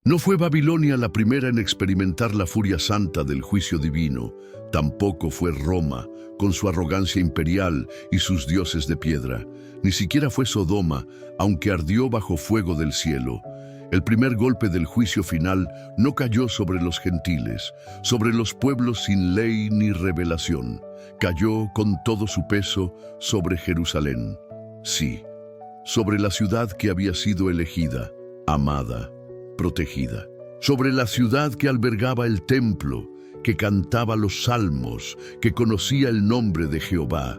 No fue Babilonia la primera en experimentar la furia santa del juicio divino, tampoco fue Roma, con su arrogancia imperial y sus dioses de piedra. Ni siquiera fue Sodoma, aunque ardió bajo fuego del cielo. El primer golpe del juicio final no cayó sobre los gentiles, sobre los pueblos sin ley ni revelación. Cayó con todo su peso sobre Jerusalén. Sí, sobre la ciudad que había sido elegida, amada, protegida. Sobre la ciudad que albergaba el templo, que cantaba los salmos, que conocía el nombre de Jehová.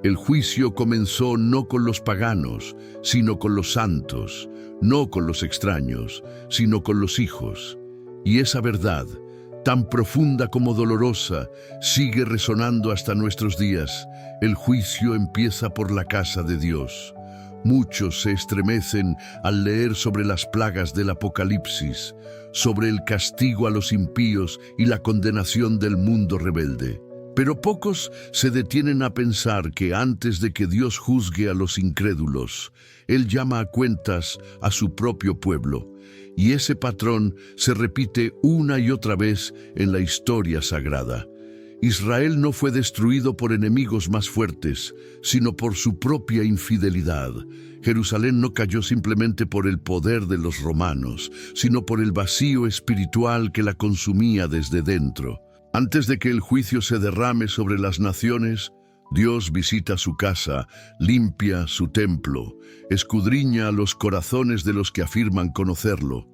El juicio comenzó no con los paganos, sino con los santos, no con los extraños, sino con los hijos. Y esa verdad, tan profunda como dolorosa, sigue resonando hasta nuestros días. El juicio empieza por la casa de Dios. Muchos se estremecen al leer sobre las plagas del Apocalipsis, sobre el castigo a los impíos y la condenación del mundo rebelde. Pero pocos se detienen a pensar que antes de que Dios juzgue a los incrédulos, Él llama a cuentas a su propio pueblo. Y ese patrón se repite una y otra vez en la historia sagrada. Israel no fue destruido por enemigos más fuertes, sino por su propia infidelidad. Jerusalén no cayó simplemente por el poder de los romanos, sino por el vacío espiritual que la consumía desde dentro. Antes de que el juicio se derrame sobre las naciones, Dios visita su casa, limpia su templo, escudriña los corazones de los que afirman conocerlo.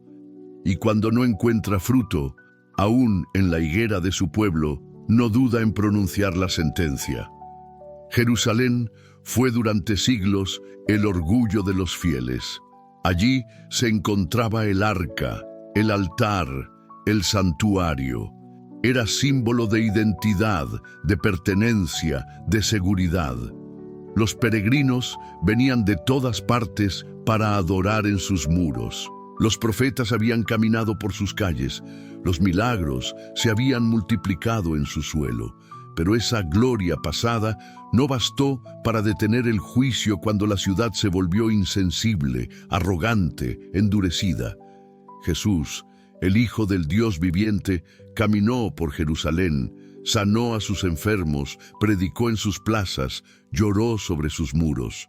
Y cuando no encuentra fruto, aún en la higuera de su pueblo, no duda en pronunciar la sentencia. Jerusalén fue durante siglos el orgullo de los fieles. Allí se encontraba el arca, el altar, el santuario. Era símbolo de identidad, de pertenencia, de seguridad. Los peregrinos venían de todas partes para adorar en sus muros. Los profetas habían caminado por sus calles, los milagros se habían multiplicado en su suelo, pero esa gloria pasada no bastó para detener el juicio cuando la ciudad se volvió insensible, arrogante, endurecida. Jesús, el Hijo del Dios viviente, caminó por Jerusalén, sanó a sus enfermos, predicó en sus plazas, lloró sobre sus muros,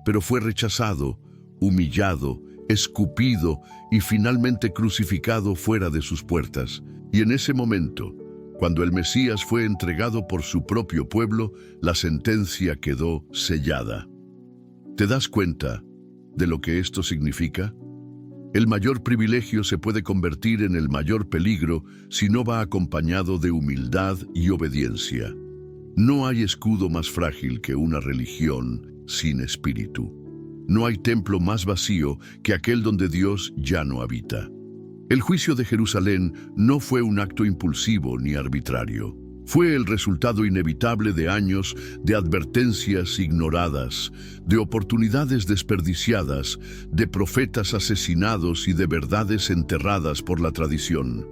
pero fue rechazado, humillado, escupido y finalmente crucificado fuera de sus puertas. Y en ese momento, cuando el Mesías fue entregado por su propio pueblo, la sentencia quedó sellada. ¿Te das cuenta de lo que esto significa? El mayor privilegio se puede convertir en el mayor peligro si no va acompañado de humildad y obediencia. No hay escudo más frágil que una religión sin espíritu. No hay templo más vacío que aquel donde Dios ya no habita. El juicio de Jerusalén no fue un acto impulsivo ni arbitrario. Fue el resultado inevitable de años de advertencias ignoradas, de oportunidades desperdiciadas, de profetas asesinados y de verdades enterradas por la tradición.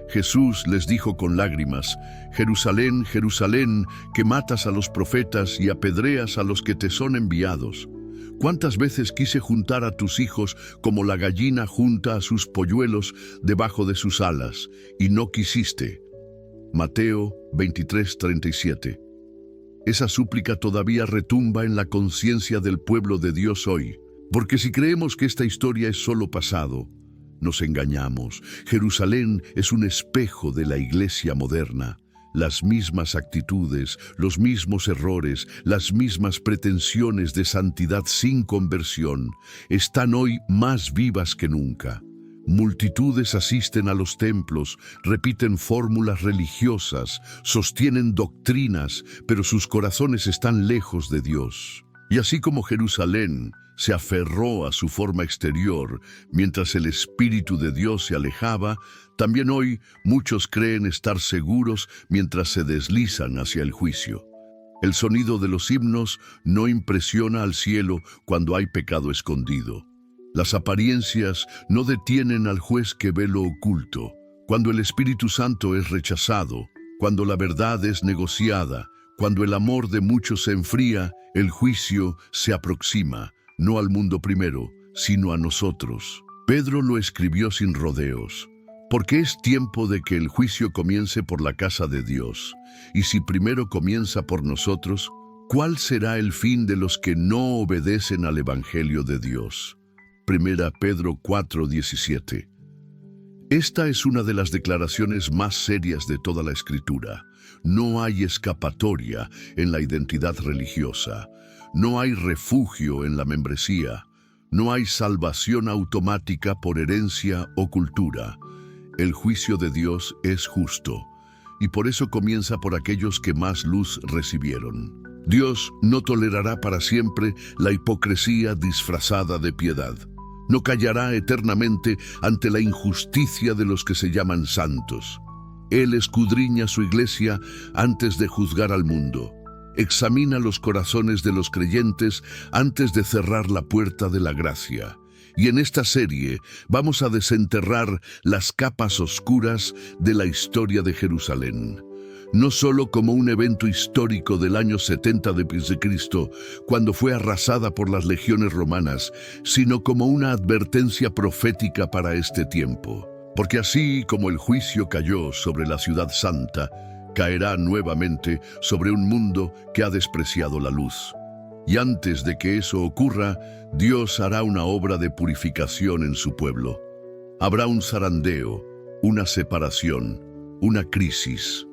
Jesús les dijo con lágrimas: «Jerusalén, Jerusalén, que matas a los profetas y apedreas a los que te son enviados. ¿Cuántas veces quise juntar a tus hijos como la gallina junta a sus polluelos debajo de sus alas, y no quisiste?» Mateo 23:37. Esa súplica todavía retumba en la conciencia del pueblo de Dios hoy, porque si creemos que esta historia es solo pasado, nos engañamos. Jerusalén es un espejo de la iglesia moderna. Las mismas actitudes, los mismos errores, las mismas pretensiones de santidad sin conversión están hoy más vivas que nunca. Multitudes asisten a los templos, repiten fórmulas religiosas, sostienen doctrinas, pero sus corazones están lejos de Dios. Y así como Jerusalén se aferró a su forma exterior mientras el Espíritu de Dios se alejaba, también hoy muchos creen estar seguros mientras se deslizan hacia el juicio. El sonido de los himnos no impresiona al cielo cuando hay pecado escondido. Las apariencias no detienen al juez que ve lo oculto. Cuando el Espíritu Santo es rechazado, cuando la verdad es negociada, cuando el amor de muchos se enfría, el juicio se aproxima, no al mundo primero, sino a nosotros. Pedro lo escribió sin rodeos, porque es tiempo de que el juicio comience por la casa de Dios. Y si primero comienza por nosotros, ¿cuál será el fin de los que no obedecen al Evangelio de Dios? Primera Pedro 4:17. Esta es una de las declaraciones más serias de toda la Escritura. No hay escapatoria en la identidad religiosa. No hay refugio en la membresía. No hay salvación automática por herencia o cultura. El juicio de Dios es justo, y por eso comienza por aquellos que más luz recibieron. Dios no tolerará para siempre la hipocresía disfrazada de piedad. No callará eternamente ante la injusticia de los que se llaman santos. Él escudriña su iglesia antes de juzgar al mundo. Examina los corazones de los creyentes antes de cerrar la puerta de la gracia. Y en esta serie vamos a desenterrar las capas oscuras de la historia de Jerusalén. No solo como un evento histórico del año 70 de Cristo, cuando fue arrasada por las legiones romanas, sino como una advertencia profética para este tiempo. Porque así como el juicio cayó sobre la ciudad santa, caerá nuevamente sobre un mundo que ha despreciado la luz. Y antes de que eso ocurra, Dios hará una obra de purificación en su pueblo. Habrá un zarandeo, una separación, una crisis.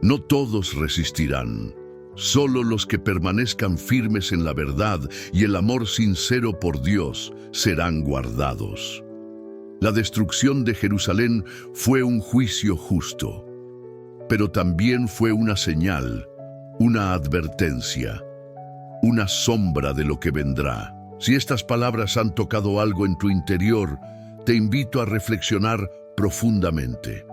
No todos resistirán. Solo los que permanezcan firmes en la verdad y el amor sincero por Dios serán guardados. La destrucción de Jerusalén fue un juicio justo, pero también fue una señal, una advertencia, una sombra de lo que vendrá. Si estas palabras han tocado algo en tu interior, te invito a reflexionar profundamente.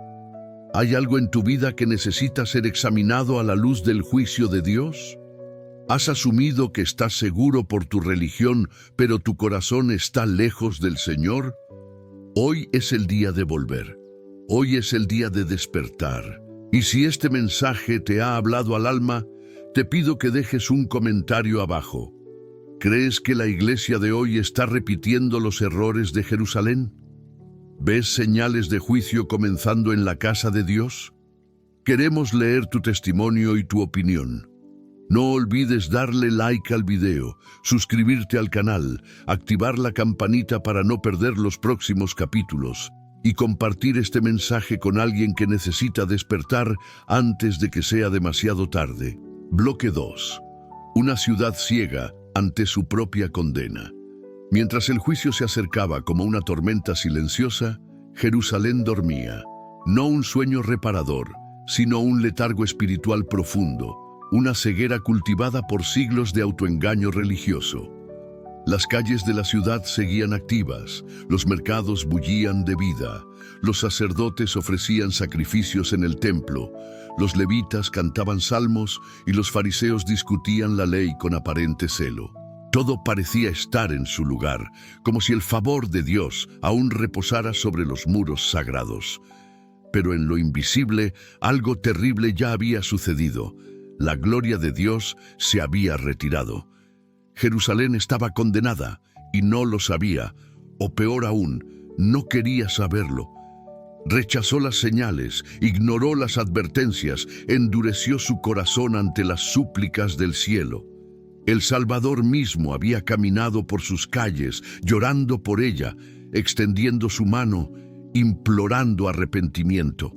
¿Hay algo en tu vida que necesita ser examinado a la luz del juicio de Dios? ¿Has asumido que estás seguro por tu religión, pero tu corazón está lejos del Señor? Hoy es el día de volver. Hoy es el día de despertar. Y si este mensaje te ha hablado al alma, te pido que dejes un comentario abajo. ¿Crees que la iglesia de hoy está repitiendo los errores de Jerusalén? ¿Ves señales de juicio comenzando en la casa de Dios? Queremos leer tu testimonio y tu opinión. No olvides darle like al video, suscribirte al canal, activar la campanita para no perder los próximos capítulos y compartir este mensaje con alguien que necesita despertar antes de que sea demasiado tarde. Bloque 2. Una ciudad ciega ante su propia condena. Mientras el juicio se acercaba como una tormenta silenciosa, Jerusalén dormía. No un sueño reparador, sino un letargo espiritual profundo, una ceguera cultivada por siglos de autoengaño religioso. Las calles de la ciudad seguían activas, los mercados bullían de vida, los sacerdotes ofrecían sacrificios en el templo, los levitas cantaban salmos y los fariseos discutían la ley con aparente celo. Todo parecía estar en su lugar, como si el favor de Dios aún reposara sobre los muros sagrados. Pero en lo invisible, algo terrible ya había sucedido. La gloria de Dios se había retirado. Jerusalén estaba condenada y no lo sabía, o peor aún, no quería saberlo. Rechazó las señales, ignoró las advertencias, endureció su corazón ante las súplicas del cielo. El Salvador mismo había caminado por sus calles, llorando por ella, extendiendo su mano, implorando arrepentimiento.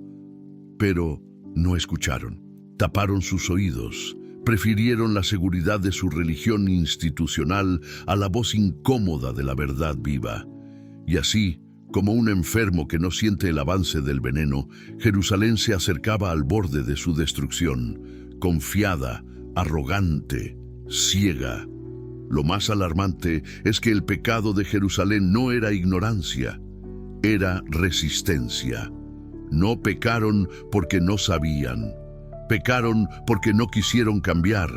Pero no escucharon, taparon sus oídos, prefirieron la seguridad de su religión institucional a la voz incómoda de la verdad viva. Y así, como un enfermo que no siente el avance del veneno, Jerusalén se acercaba al borde de su destrucción, confiada, arrogante, ciega. Lo más alarmante es que el pecado de Jerusalén no era ignorancia, era resistencia. No pecaron porque no sabían. Pecaron porque no quisieron cambiar.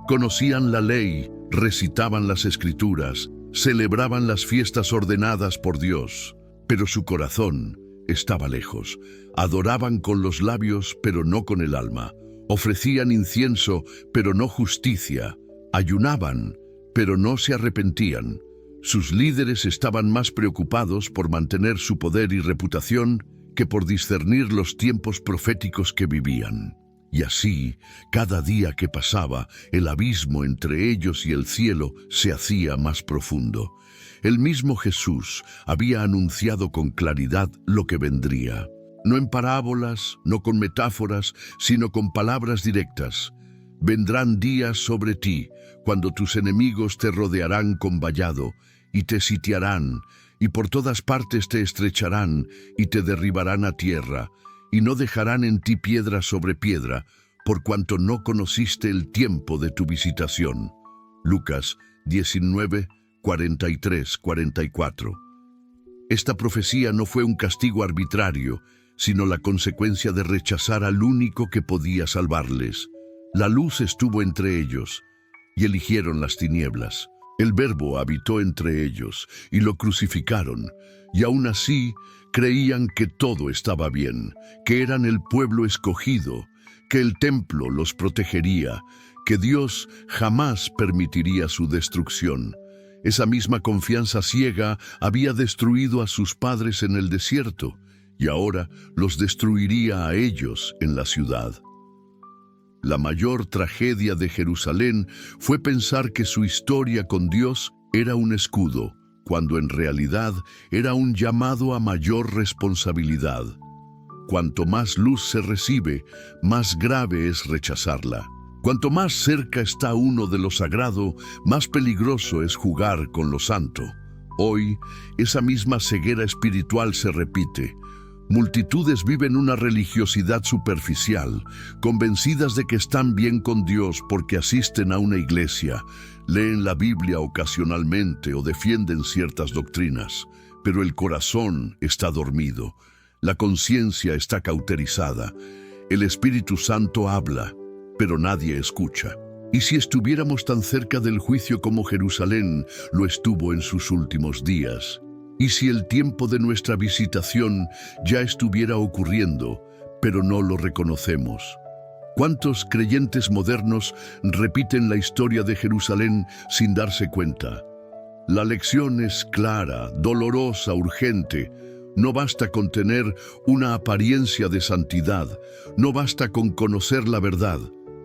Conocían la ley, recitaban las escrituras, celebraban las fiestas ordenadas por Dios, pero su corazón estaba lejos. Adoraban con los labios, pero no con el alma. Ofrecían incienso, pero no justicia. Ayunaban, pero no se arrepentían. Sus líderes estaban más preocupados por mantener su poder y reputación que por discernir los tiempos proféticos que vivían. Y así, cada día que pasaba, el abismo entre ellos y el cielo se hacía más profundo. El mismo Jesús había anunciado con claridad lo que vendría. No en parábolas, no con metáforas, sino con palabras directas. Vendrán días sobre ti, cuando tus enemigos te rodearán con vallado, y te sitiarán, y por todas partes te estrecharán, y te derribarán a tierra, y no dejarán en ti piedra sobre piedra, por cuanto no conociste el tiempo de tu visitación. Lucas 19, 43, 44. Esta profecía no fue un castigo arbitrario, sino la consecuencia de rechazar al único que podía salvarles. La luz estuvo entre ellos, y eligieron las tinieblas. El Verbo habitó entre ellos, y lo crucificaron, y aún así creían que todo estaba bien, que eran el pueblo escogido, que el templo los protegería, que Dios jamás permitiría su destrucción. Esa misma confianza ciega había destruido a sus padres en el desierto, y ahora los destruiría a ellos en la ciudad. La mayor tragedia de Jerusalén fue pensar que su historia con Dios era un escudo, cuando en realidad era un llamado a mayor responsabilidad. Cuanto más luz se recibe, más grave es rechazarla. Cuanto más cerca está uno de lo sagrado, más peligroso es jugar con lo santo. Hoy, esa misma ceguera espiritual se repite. Multitudes viven una religiosidad superficial, convencidas de que están bien con Dios porque asisten a una iglesia, leen la Biblia ocasionalmente o defienden ciertas doctrinas, pero el corazón está dormido, la conciencia está cauterizada, el Espíritu Santo habla, pero nadie escucha. Y si estuviéramos tan cerca del juicio como Jerusalén lo estuvo en sus últimos días, y si el tiempo de nuestra visitación ya estuviera ocurriendo, pero no lo reconocemos. ¿Cuántos creyentes modernos repiten la historia de Jerusalén sin darse cuenta? La lección es clara, dolorosa, urgente. No basta con tener una apariencia de santidad, no basta con conocer la verdad.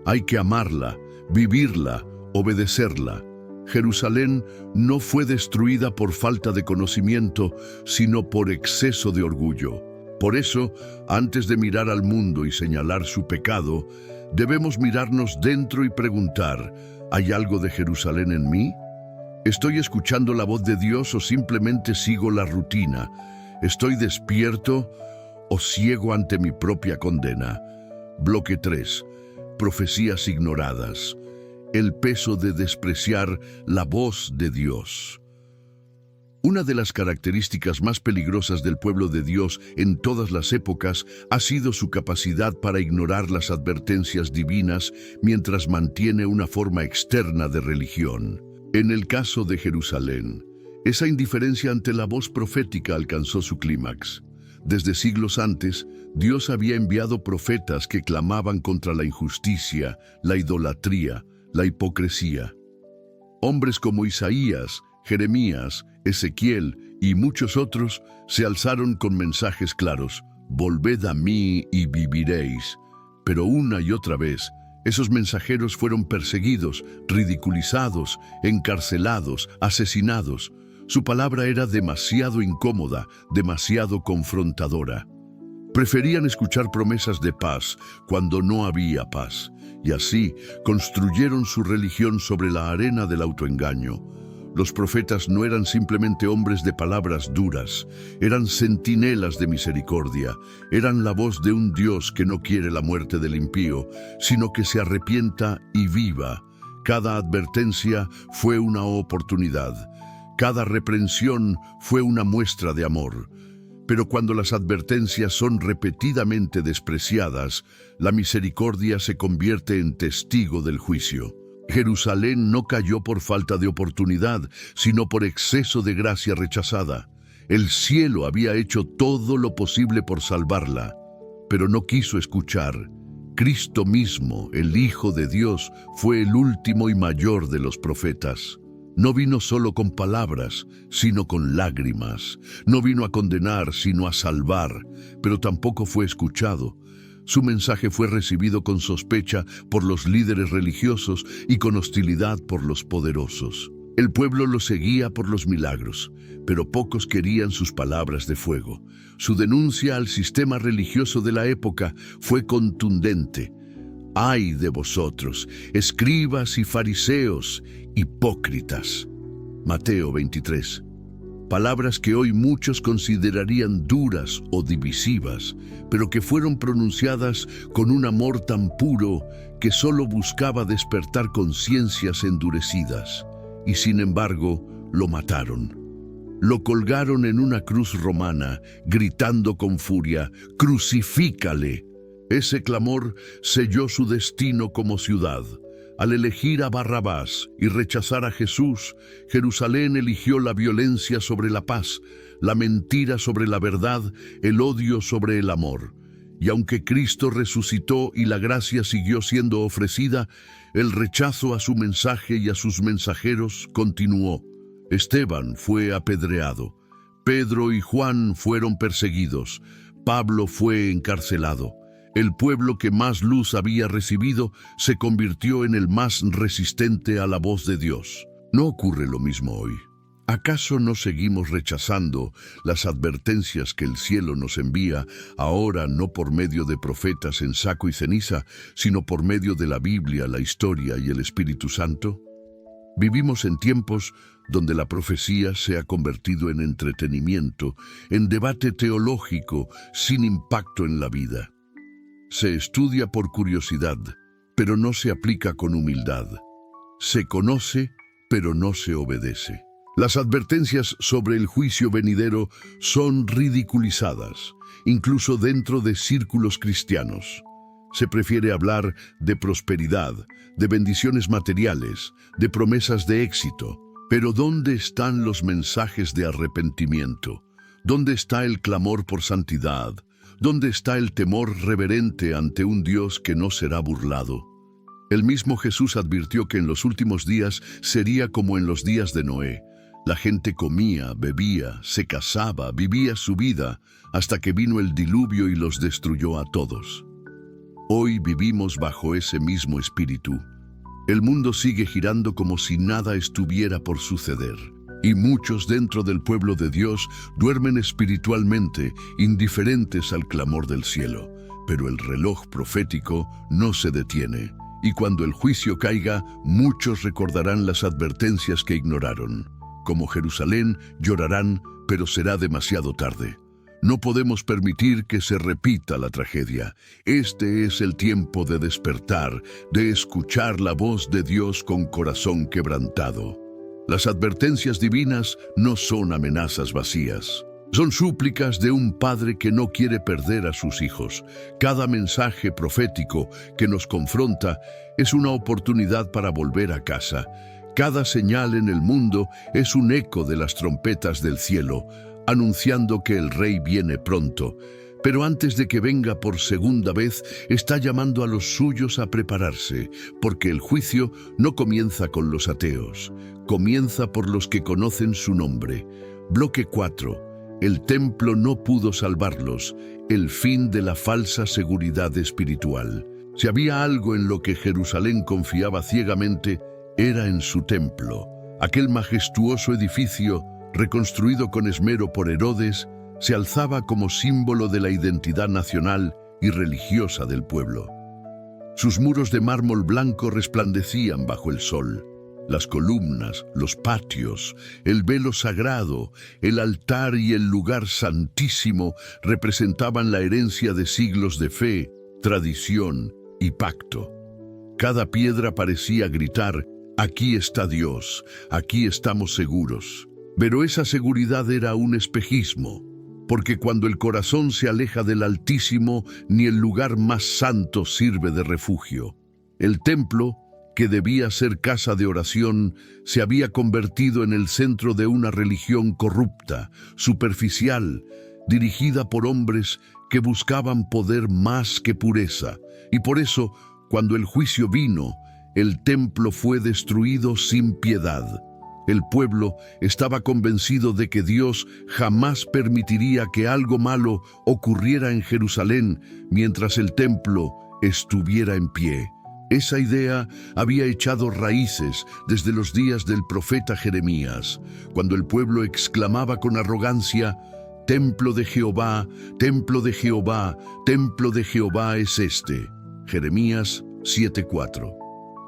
Hay que amarla, vivirla, obedecerla. Jerusalén no fue destruida por falta de conocimiento, sino por exceso de orgullo. Por eso, antes de mirar al mundo y señalar su pecado, debemos mirarnos dentro y preguntar, ¿hay algo de Jerusalén en mí? ¿Estoy escuchando la voz de Dios o simplemente sigo la rutina? ¿Estoy despierto o ciego ante mi propia condena? Bloque 3. Profecías ignoradas. El peso de despreciar la voz de Dios. Una de las características más peligrosas del pueblo de Dios en todas las épocas ha sido su capacidad para ignorar las advertencias divinas mientras mantiene una forma externa de religión. En el caso de Jerusalén, esa indiferencia ante la voz profética alcanzó su clímax. Desde siglos antes, Dios había enviado profetas que clamaban contra la injusticia, la idolatría, la hipocresía. Hombres como Isaías, Jeremías, Ezequiel y muchos otros se alzaron con mensajes claros: «Volved a mí y viviréis». Pero una y otra vez, esos mensajeros fueron perseguidos, ridiculizados, encarcelados, asesinados. Su palabra era demasiado incómoda, demasiado confrontadora. Preferían escuchar promesas de paz cuando no había paz, y así construyeron su religión sobre la arena del autoengaño. Los profetas no eran simplemente hombres de palabras duras, eran centinelas de misericordia, eran la voz de un Dios que no quiere la muerte del impío, sino que se arrepienta y viva. Cada advertencia fue una oportunidad, cada reprensión fue una muestra de amor. Pero cuando las advertencias son repetidamente despreciadas, la misericordia se convierte en testigo del juicio. Jerusalén no cayó por falta de oportunidad, sino por exceso de gracia rechazada. El cielo había hecho todo lo posible por salvarla, pero no quiso escuchar. Cristo mismo, el Hijo de Dios, fue el último y mayor de los profetas. No vino solo con palabras, sino con lágrimas. No vino a condenar, sino a salvar, pero tampoco fue escuchado. Su mensaje fue recibido con sospecha por los líderes religiosos y con hostilidad por los poderosos. El pueblo lo seguía por los milagros, pero pocos querían sus palabras de fuego. Su denuncia al sistema religioso de la época fue contundente. ¡Ay de vosotros, escribas y fariseos, hipócritas! Mateo 23. Palabras que hoy muchos considerarían duras o divisivas, pero que fueron pronunciadas con un amor tan puro que solo buscaba despertar conciencias endurecidas. Y sin embargo, lo mataron. Lo colgaron en una cruz romana, gritando con furia, «¡Crucifícale!». Ese clamor selló su destino como ciudad. Al elegir a Barrabás y rechazar a Jesús, Jerusalén eligió la violencia sobre la paz, la mentira sobre la verdad, el odio sobre el amor. Y aunque Cristo resucitó y la gracia siguió siendo ofrecida, el rechazo a su mensaje y a sus mensajeros continuó. Esteban fue apedreado, Pedro y Juan fueron perseguidos, Pablo fue encarcelado. El pueblo que más luz había recibido se convirtió en el más resistente a la voz de Dios. ¿No ocurre lo mismo hoy? ¿Acaso no seguimos rechazando las advertencias que el cielo nos envía, ahora no por medio de profetas en saco y ceniza, sino por medio de la Biblia, la historia y el Espíritu Santo? Vivimos en tiempos donde la profecía se ha convertido en entretenimiento, en debate teológico sin impacto en la vida. Se estudia por curiosidad, pero no se aplica con humildad. Se conoce, pero no se obedece. Las advertencias sobre el juicio venidero son ridiculizadas, incluso dentro de círculos cristianos. Se prefiere hablar de prosperidad, de bendiciones materiales, de promesas de éxito. Pero ¿dónde están los mensajes de arrepentimiento? ¿Dónde está el clamor por santidad? ¿Dónde está el temor reverente ante un Dios que no será burlado? El mismo Jesús advirtió que en los últimos días sería como en los días de Noé. La gente comía, bebía, se casaba, vivía su vida, hasta que vino el diluvio y los destruyó a todos. Hoy vivimos bajo ese mismo espíritu. El mundo sigue girando como si nada estuviera por suceder. Y muchos dentro del pueblo de Dios duermen espiritualmente, indiferentes al clamor del cielo. Pero el reloj profético no se detiene. Y cuando el juicio caiga, muchos recordarán las advertencias que ignoraron. Como Jerusalén, llorarán, pero será demasiado tarde. No podemos permitir que se repita la tragedia. Este es el tiempo de despertar, de escuchar la voz de Dios con corazón quebrantado. Las advertencias divinas no son amenazas vacías. Son súplicas de un padre que no quiere perder a sus hijos. Cada mensaje profético que nos confronta es una oportunidad para volver a casa. Cada señal en el mundo es un eco de las trompetas del cielo, anunciando que el Rey viene pronto. Pero antes de que venga por segunda vez, está llamando a los suyos a prepararse, porque el juicio no comienza con los ateos, comienza por los que conocen su nombre. Bloque 4. El templo no pudo salvarlos, el fin de la falsa seguridad espiritual. Si había algo en lo que Jerusalén confiaba ciegamente, era en su templo. Aquel majestuoso edificio, reconstruido con esmero por Herodes, se alzaba como símbolo de la identidad nacional y religiosa del pueblo. Sus muros de mármol blanco resplandecían bajo el sol. Las columnas, los patios, el velo sagrado, el altar y el lugar santísimo representaban la herencia de siglos de fe, tradición y pacto. Cada piedra parecía gritar: «Aquí está Dios, aquí estamos seguros». Pero esa seguridad era un espejismo, porque cuando el corazón se aleja del Altísimo, ni el lugar más santo sirve de refugio. El templo, que debía ser casa de oración, se había convertido en el centro de una religión corrupta, superficial, dirigida por hombres que buscaban poder más que pureza. Y por eso, cuando el juicio vino, el templo fue destruido sin piedad. El pueblo estaba convencido de que Dios jamás permitiría que algo malo ocurriera en Jerusalén mientras el templo estuviera en pie. Esa idea había echado raíces desde los días del profeta Jeremías, cuando el pueblo exclamaba con arrogancia: «Templo de Jehová, templo de Jehová, templo de Jehová es este». Jeremías 7:4.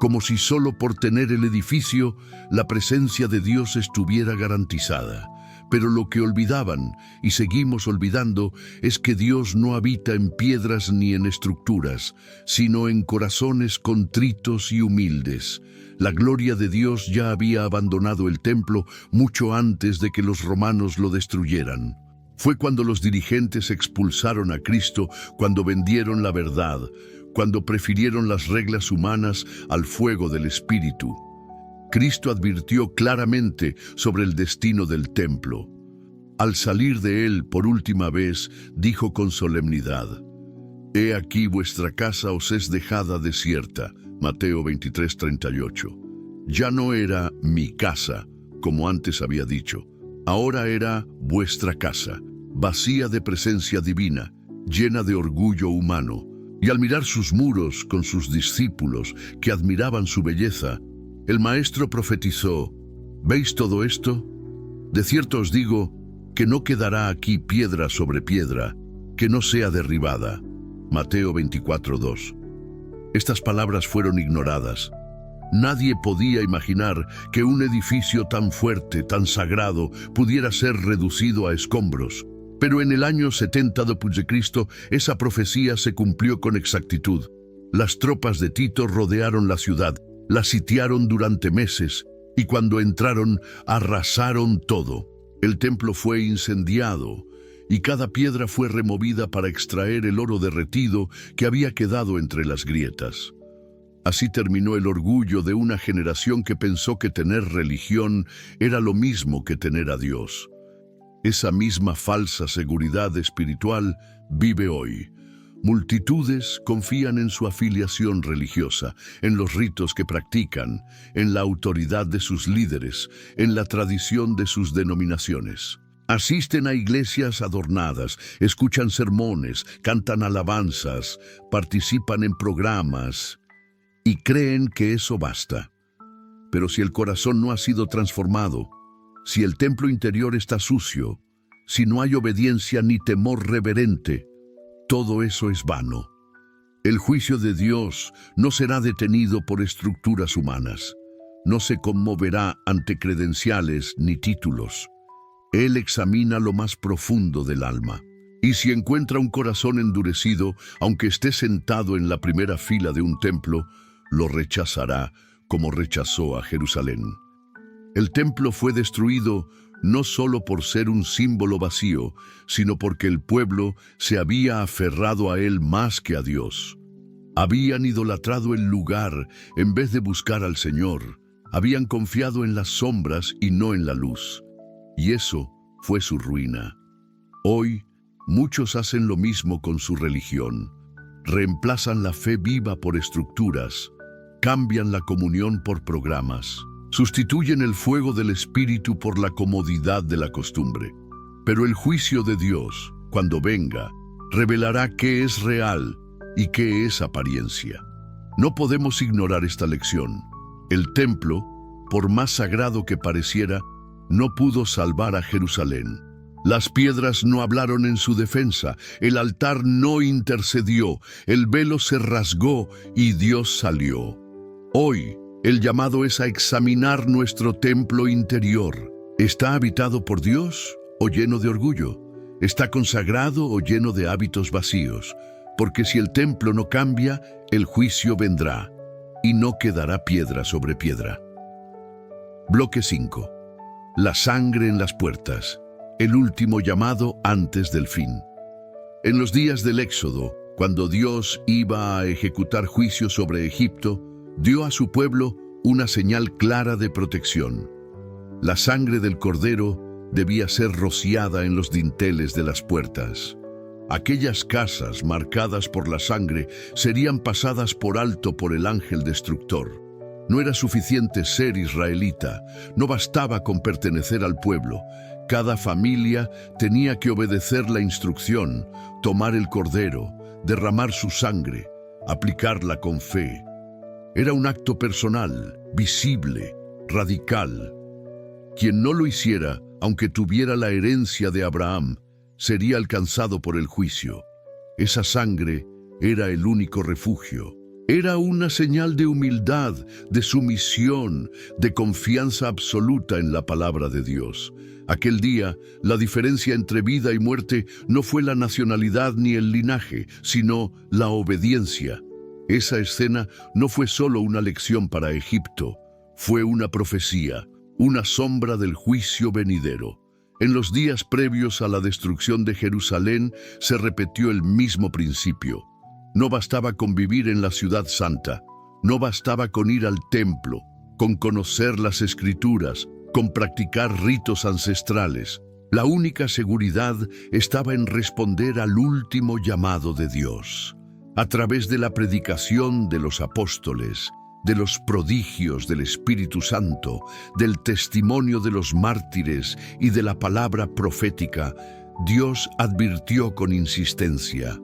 Como si solo por tener el edificio, la presencia de Dios estuviera garantizada. Pero lo que olvidaban, y seguimos olvidando, es que Dios no habita en piedras ni en estructuras, sino en corazones contritos y humildes. La gloria de Dios ya había abandonado el templo mucho antes de que los romanos lo destruyeran. Fue cuando los dirigentes expulsaron a Cristo, cuando vendieron la verdad, cuando prefirieron las reglas humanas al fuego del Espíritu. Cristo advirtió claramente sobre el destino del templo. Al salir de él por última vez, dijo con solemnidad: «He aquí vuestra casa os es dejada desierta». Mateo 23:38. Ya no era mi casa, como antes había dicho. Ahora era vuestra casa, vacía de presencia divina, llena de orgullo humano. Y al mirar sus muros con sus discípulos, que admiraban su belleza, el maestro profetizó: «¿Veis todo esto? De cierto os digo que no quedará aquí piedra sobre piedra que no sea derribada». Mateo 24:2. Estas palabras fueron ignoradas. Nadie podía imaginar que un edificio tan fuerte, tan sagrado, pudiera ser reducido a escombros. Pero en el año 70 después de Cristo, esa profecía se cumplió con exactitud. Las tropas de Tito rodearon la ciudad, la sitiaron durante meses, y cuando entraron, arrasaron todo. El templo fue incendiado, y cada piedra fue removida para extraer el oro derretido que había quedado entre las grietas. Así terminó el orgullo de una generación que pensó que tener religión era lo mismo que tener a Dios. Esa misma falsa seguridad espiritual vive hoy. Multitudes confían en su afiliación religiosa, en los ritos que practican, en la autoridad de sus líderes, en la tradición de sus denominaciones. Asisten a iglesias adornadas, escuchan sermones, cantan alabanzas, participan en programas y creen que eso basta. Pero si el corazón no ha sido transformado, si el templo interior está sucio, si no hay obediencia ni temor reverente, todo eso es vano. El juicio de Dios no será detenido por estructuras humanas. No se conmoverá ante credenciales ni títulos. Él examina lo más profundo del alma. Y si encuentra un corazón endurecido, aunque esté sentado en la primera fila de un templo, lo rechazará como rechazó a Jerusalén. El templo fue destruido no solo por ser un símbolo vacío, sino porque el pueblo se había aferrado a él más que a Dios. Habían idolatrado el lugar en vez de buscar al Señor. Habían confiado en las sombras y no en la luz. Y eso fue su ruina. Hoy, muchos hacen lo mismo con su religión. Reemplazan la fe viva por estructuras, cambian la comunión por programas, sustituyen el fuego del Espíritu por la comodidad de la costumbre. Pero el juicio de Dios, cuando venga, revelará qué es real y qué es apariencia. No podemos ignorar esta lección. El templo, por más sagrado que pareciera, no pudo salvar a Jerusalén. Las piedras no hablaron en su defensa, el altar no intercedió, el velo se rasgó y Dios salió. Hoy, el llamado es a examinar nuestro templo interior. ¿Está habitado por Dios o lleno de orgullo? ¿Está consagrado o lleno de hábitos vacíos? Porque si el templo no cambia, el juicio vendrá y no quedará piedra sobre piedra. Bloque 5. La sangre en las puertas. El último llamado antes del fin. En los días del Éxodo, cuando Dios iba a ejecutar juicio sobre Egipto, dio a su pueblo una señal clara de protección. La sangre del cordero debía ser rociada en los dinteles de las puertas. Aquellas casas marcadas por la sangre serían pasadas por alto por el ángel destructor. No era suficiente ser israelita, no bastaba con pertenecer al pueblo. Cada familia tenía que obedecer la instrucción, tomar el cordero, derramar su sangre, aplicarla con fe. Era un acto personal, visible, radical. Quien no lo hiciera, aunque tuviera la herencia de Abraham, sería alcanzado por el juicio. Esa sangre era el único refugio. Era una señal de humildad, de sumisión, de confianza absoluta en la palabra de Dios. Aquel día, la diferencia entre vida y muerte no fue la nacionalidad ni el linaje, sino la obediencia. Esa escena no fue solo una lección para Egipto, fue una profecía, una sombra del juicio venidero. En los días previos a la destrucción de Jerusalén se repitió el mismo principio. No bastaba con vivir en la ciudad santa, no bastaba con ir al templo, con conocer las escrituras, con practicar ritos ancestrales. La única seguridad estaba en responder al último llamado de Dios. A través de la predicación de los apóstoles, de los prodigios del Espíritu Santo, del testimonio de los mártires y de la palabra profética, Dios advirtió con insistencia.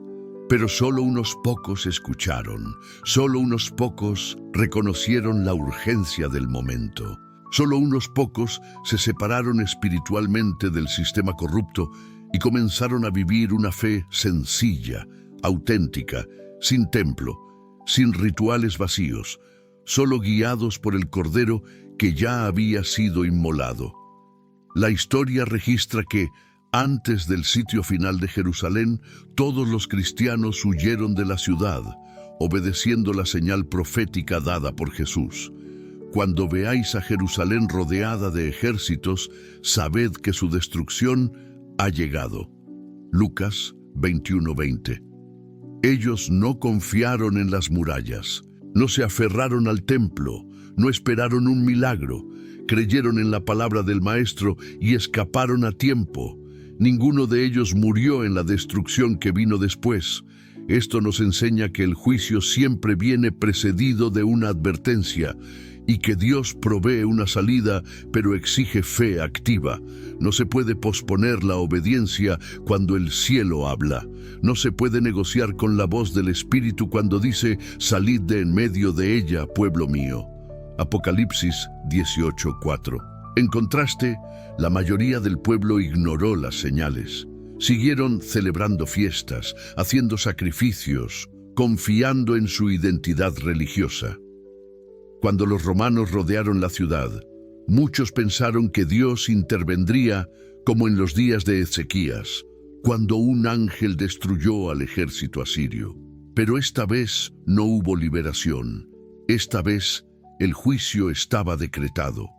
Pero solo unos pocos escucharon, solo unos pocos reconocieron la urgencia del momento. Solo unos pocos se separaron espiritualmente del sistema corrupto y comenzaron a vivir una fe sencilla, auténtica, sin templo, sin rituales vacíos, solo guiados por el Cordero que ya había sido inmolado. La historia registra que, antes del sitio final de Jerusalén, todos los cristianos huyeron de la ciudad, obedeciendo la señal profética dada por Jesús. Cuando veáis a Jerusalén rodeada de ejércitos, sabed que su destrucción ha llegado. Lucas 21:20. Ellos no confiaron en las murallas, no se aferraron al templo, no esperaron un milagro, creyeron en la palabra del Maestro y escaparon a tiempo. Ninguno de ellos murió en la destrucción que vino después. Esto nos enseña que el juicio siempre viene precedido de una advertencia y que Dios provee una salida, pero exige fe activa. No se puede posponer la obediencia cuando el cielo habla. No se puede negociar con la voz del Espíritu cuando dice, salid de en medio de ella, pueblo mío. Apocalipsis 18:4. En contraste, la mayoría del pueblo ignoró las señales. Siguieron celebrando fiestas, haciendo sacrificios, confiando en su identidad religiosa. Cuando los romanos rodearon la ciudad, muchos pensaron que Dios intervendría como en los días de Ezequías, cuando un ángel destruyó al ejército asirio. Pero esta vez no hubo liberación. Esta vez el juicio estaba decretado.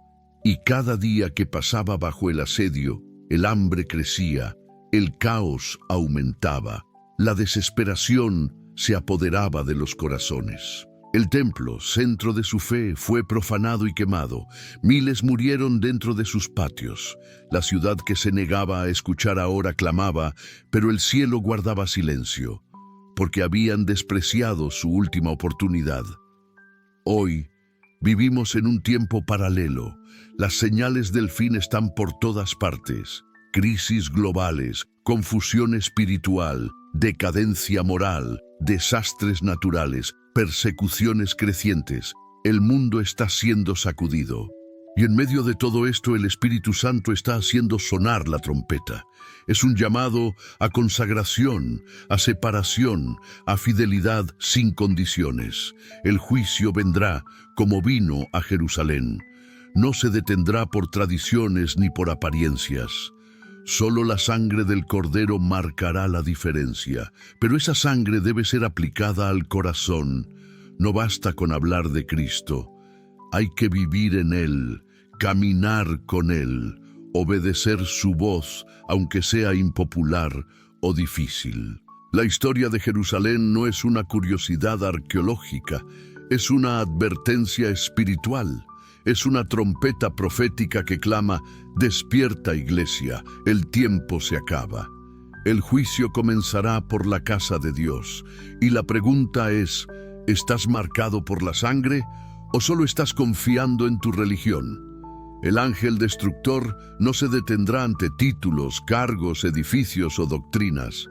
Y cada día que pasaba bajo el asedio, el hambre crecía, el caos aumentaba, la desesperación se apoderaba de los corazones. El templo, centro de su fe, fue profanado y quemado. Miles murieron dentro de sus patios. La ciudad que se negaba a escuchar ahora clamaba, pero el cielo guardaba silencio, porque habían despreciado su última oportunidad. Hoy, vivimos en un tiempo paralelo. Las señales del fin están por todas partes. Crisis globales, confusión espiritual, decadencia moral, desastres naturales, persecuciones crecientes. El mundo está siendo sacudido. Y en medio de todo esto el Espíritu Santo está haciendo sonar la trompeta. Es un llamado a consagración, a separación, a fidelidad sin condiciones. El juicio vendrá como vino a Jerusalén. No se detendrá por tradiciones ni por apariencias. Solo la sangre del Cordero marcará la diferencia, pero esa sangre debe ser aplicada al corazón. No basta con hablar de Cristo. Hay que vivir en Él, caminar con Él, obedecer su voz, aunque sea impopular o difícil. La historia de Jerusalén no es una curiosidad arqueológica, es una advertencia espiritual. Es una trompeta profética que clama, despierta iglesia, el tiempo se acaba. El juicio comenzará por la casa de Dios. Y la pregunta es, ¿estás marcado por la sangre ¿O solo estás confiando en tu religión? El ángel destructor no se detendrá ante títulos, cargos, edificios o doctrinas.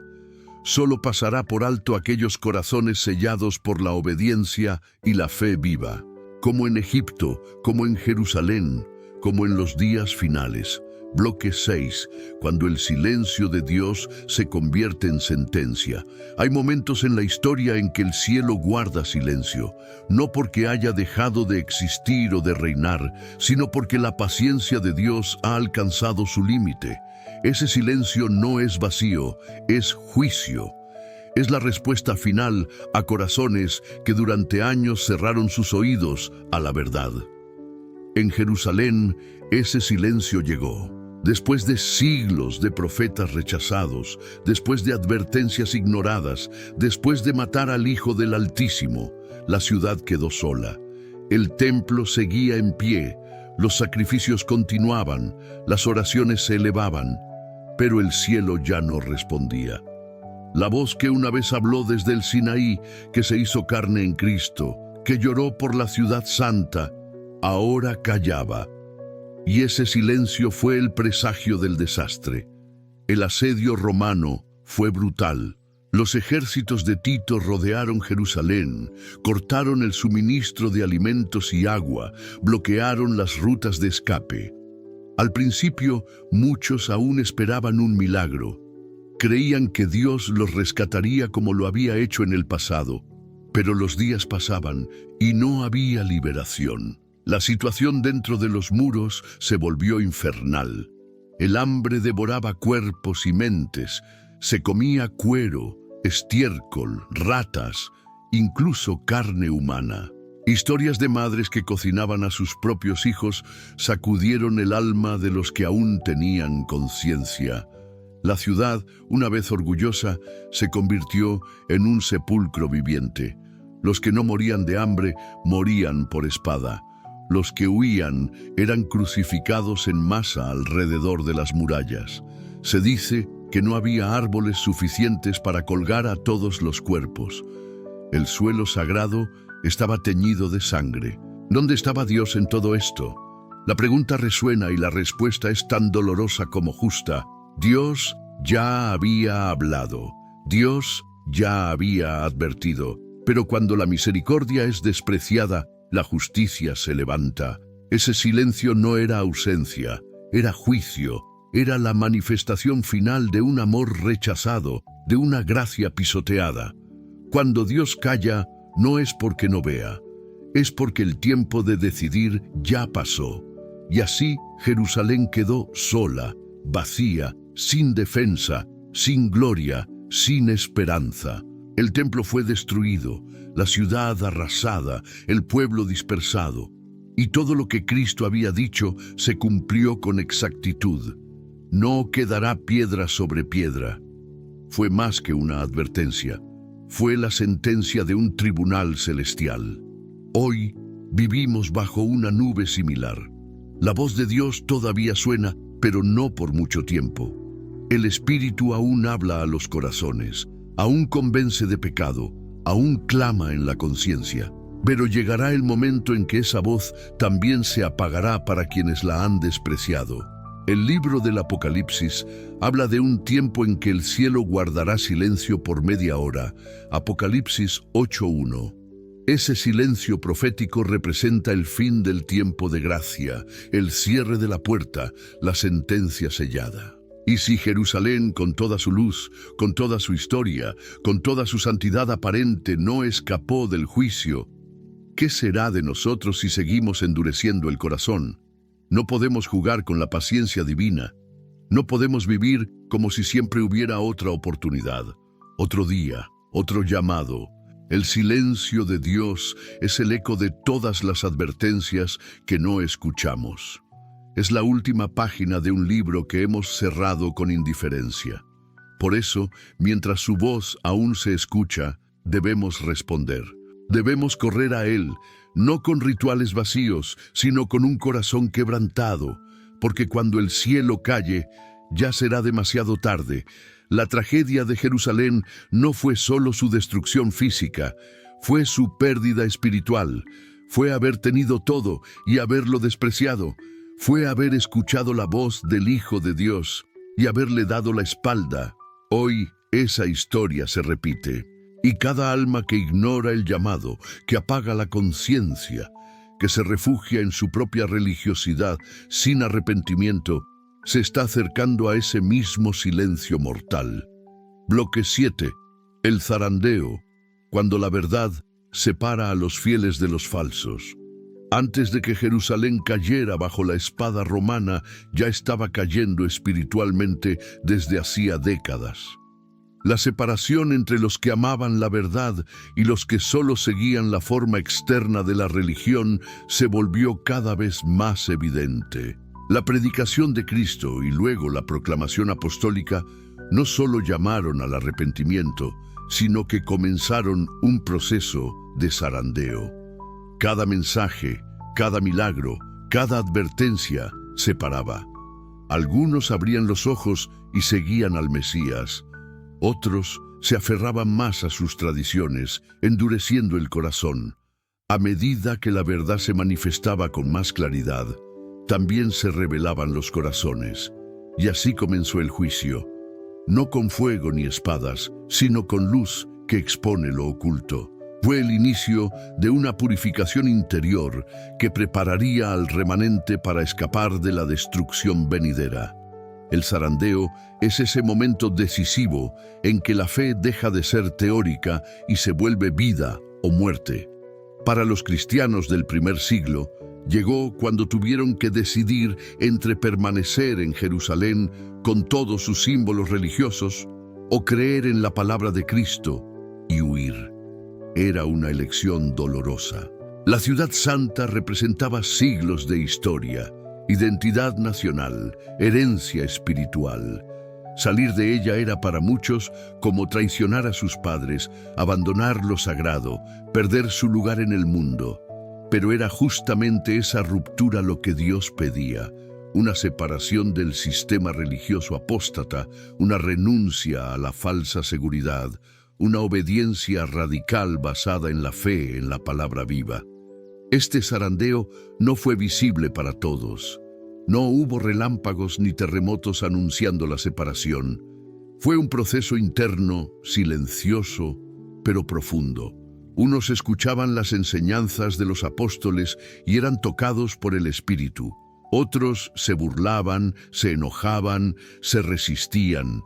Solo pasará por alto aquellos corazones sellados por la obediencia y la fe viva, como en Egipto, como en Jerusalén, como en los días finales. Bloque 6. Cuando el silencio de Dios se convierte en sentencia. Hay momentos en la historia en que el cielo guarda silencio, no porque haya dejado de existir o de reinar, sino porque la paciencia de Dios ha alcanzado su límite. Ese silencio no es vacío, es juicio. Es la respuesta final a corazones que durante años cerraron sus oídos a la verdad. En Jerusalén, ese silencio llegó. Después de siglos de profetas rechazados, después de advertencias ignoradas, después de matar al Hijo del Altísimo, la ciudad quedó sola. El templo seguía en pie, los sacrificios continuaban, las oraciones se elevaban, pero el cielo ya no respondía. La voz que una vez habló desde el Sinaí, que se hizo carne en Cristo, que lloró por la ciudad santa, ahora callaba. Y ese silencio fue el presagio del desastre. El asedio romano fue brutal. Los ejércitos de Tito rodearon Jerusalén, cortaron el suministro de alimentos y agua, bloquearon las rutas de escape. Al principio, muchos aún esperaban un milagro. Creían que Dios los rescataría como lo había hecho en el pasado, pero los días pasaban y no había liberación. La situación dentro de los muros se volvió infernal. El hambre devoraba cuerpos y mentes, se comía cuero, estiércol, ratas, incluso carne humana. Historias de madres que cocinaban a sus propios hijos sacudieron el alma de los que aún tenían conciencia. La ciudad, una vez orgullosa, se convirtió en un sepulcro viviente. Los que no morían de hambre morían por espada. Los que huían eran crucificados en masa alrededor de las murallas. Se dice que no había árboles suficientes para colgar a todos los cuerpos. El suelo sagrado estaba teñido de sangre. ¿Dónde estaba Dios en todo esto? La pregunta resuena y la respuesta es tan dolorosa como justa. Dios ya había hablado. Dios ya había advertido. Pero cuando la misericordia es despreciada, la justicia se levanta. Ese silencio no era ausencia, era juicio, era la manifestación final de un amor rechazado, de una gracia pisoteada. Cuando Dios calla, no es porque no vea, es porque el tiempo de decidir ya pasó. Y así Jerusalén quedó sola, vacía, sin defensa, sin gloria, sin esperanza. El templo fue destruido, la ciudad arrasada, el pueblo dispersado. Y todo lo que Cristo había dicho se cumplió con exactitud. No quedará piedra sobre piedra. Fue más que una advertencia. Fue la sentencia de un tribunal celestial. Hoy vivimos bajo una nube similar. La voz de Dios todavía suena, pero no por mucho tiempo. El Espíritu aún habla a los corazones. Aún convence de pecado, aún clama en la conciencia. Pero llegará el momento en que esa voz también se apagará para quienes la han despreciado. El libro del Apocalipsis habla de un tiempo en que el cielo guardará silencio por media hora. Apocalipsis 8:1. Ese silencio profético representa el fin del tiempo de gracia, el cierre de la puerta, la sentencia sellada. Y si Jerusalén, con toda su luz, con toda su historia, con toda su santidad aparente, no escapó del juicio, ¿qué será de nosotros si seguimos endureciendo el corazón? No podemos jugar con la paciencia divina. No podemos vivir como si siempre hubiera otra oportunidad, otro día, otro llamado. El silencio de Dios es el eco de todas las advertencias que no escuchamos. Es la última página de un libro que hemos cerrado con indiferencia. Por eso, mientras su voz aún se escucha, debemos responder. Debemos correr a Él, no con rituales vacíos, sino con un corazón quebrantado, porque cuando el cielo calle, ya será demasiado tarde. La tragedia de Jerusalén no fue solo su destrucción física, fue su pérdida espiritual. Fue haber tenido todo y haberlo despreciado. Fue haber escuchado la voz del Hijo de Dios y haberle dado la espalda. Hoy esa historia se repite. Y cada alma que ignora el llamado, que apaga la conciencia, que se refugia en su propia religiosidad sin arrepentimiento, se está acercando a ese mismo silencio mortal. Bloque 7. El zarandeo, cuando la verdad separa a los fieles de los falsos. Antes de que Jerusalén cayera bajo la espada romana, ya estaba cayendo espiritualmente desde hacía décadas. La separación entre los que amaban la verdad y los que solo seguían la forma externa de la religión se volvió cada vez más evidente. La predicación de Cristo y luego la proclamación apostólica no solo llamaron al arrepentimiento, sino que comenzaron un proceso de zarandeo. Cada mensaje, cada milagro, cada advertencia separaba. Algunos abrían los ojos y seguían al Mesías. Otros se aferraban más a sus tradiciones, endureciendo el corazón. A medida que la verdad se manifestaba con más claridad, también se revelaban los corazones. Y así comenzó el juicio, no con fuego ni espadas, sino con luz que expone lo oculto. Fue el inicio de una purificación interior que prepararía al remanente para escapar de la destrucción venidera. El zarandeo es ese momento decisivo en que la fe deja de ser teórica y se vuelve vida o muerte. Para los cristianos del primer siglo, llegó cuando tuvieron que decidir entre permanecer en Jerusalén con todos sus símbolos religiosos o creer en la palabra de Cristo y huir. Era una elección dolorosa. La ciudad santa representaba siglos de historia, identidad nacional, herencia espiritual. Salir de ella era para muchos como traicionar a sus padres, abandonar lo sagrado, perder su lugar en el mundo. Pero era justamente esa ruptura lo que Dios pedía, una separación del sistema religioso apóstata, una renuncia a la falsa seguridad, una obediencia radical basada en la fe en la palabra viva. Este zarandeo no fue visible para todos. No hubo relámpagos ni terremotos anunciando la separación. Fue un proceso interno, silencioso, pero profundo. Unos escuchaban las enseñanzas de los apóstoles y eran tocados por el Espíritu. Otros se burlaban, se enojaban, se resistían.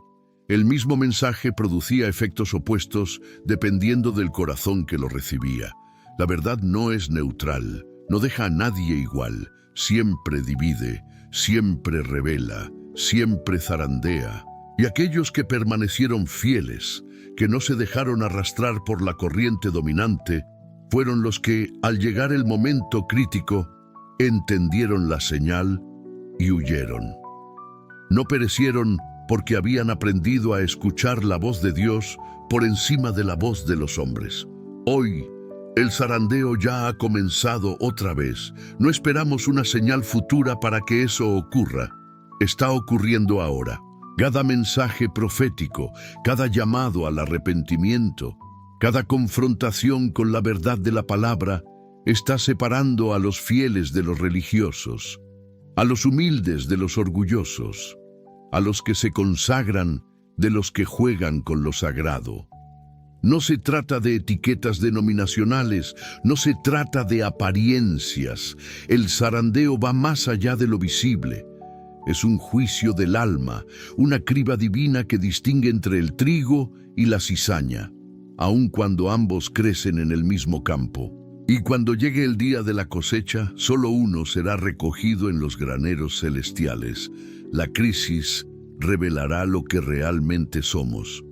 El mismo mensaje producía efectos opuestos dependiendo del corazón que lo recibía. La verdad no es neutral, no deja a nadie igual, siempre divide, siempre revela, siempre zarandea. Y aquellos que permanecieron fieles, que no se dejaron arrastrar por la corriente dominante, fueron los que, al llegar el momento crítico, entendieron la señal y huyeron. No perecieron porque habían aprendido a escuchar la voz de Dios por encima de la voz de los hombres. Hoy, el zarandeo ya ha comenzado otra vez. No esperamos una señal futura para que eso ocurra. Está ocurriendo ahora. Cada mensaje profético, cada llamado al arrepentimiento, cada confrontación con la verdad de la palabra, está separando a los fieles de los religiosos, a los humildes de los orgullosos, a los que se consagran de los que juegan con lo sagrado. No se trata de etiquetas denominacionales, no se trata de apariencias. El zarandeo va más allá de lo visible. Es un juicio del alma, una criba divina que distingue entre el trigo y la cizaña, aun cuando ambos crecen en el mismo campo. Y cuando llegue el día de la cosecha, solo uno será recogido en los graneros celestiales. La crisis revelará lo que realmente somos.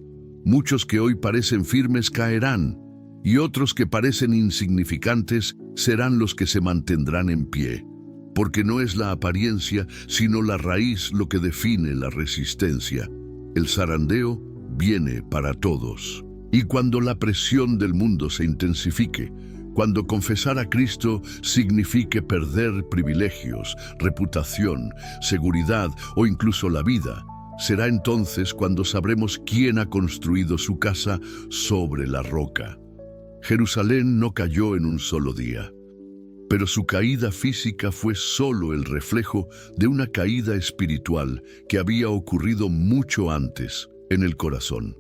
Muchos que hoy parecen firmes caerán, y otros que parecen insignificantes serán los que se mantendrán en pie. Porque no es la apariencia, sino la raíz lo que define la resistencia. El zarandeo viene para todos. Y cuando la presión del mundo se intensifique, cuando confesar a Cristo signifique perder privilegios, reputación, seguridad o incluso la vida, será entonces cuando sabremos quién ha construido su casa sobre la roca. Jerusalén no cayó en un solo día. pero su caída física fue solo el reflejo de una caída espiritual que había ocurrido mucho antes en el corazón.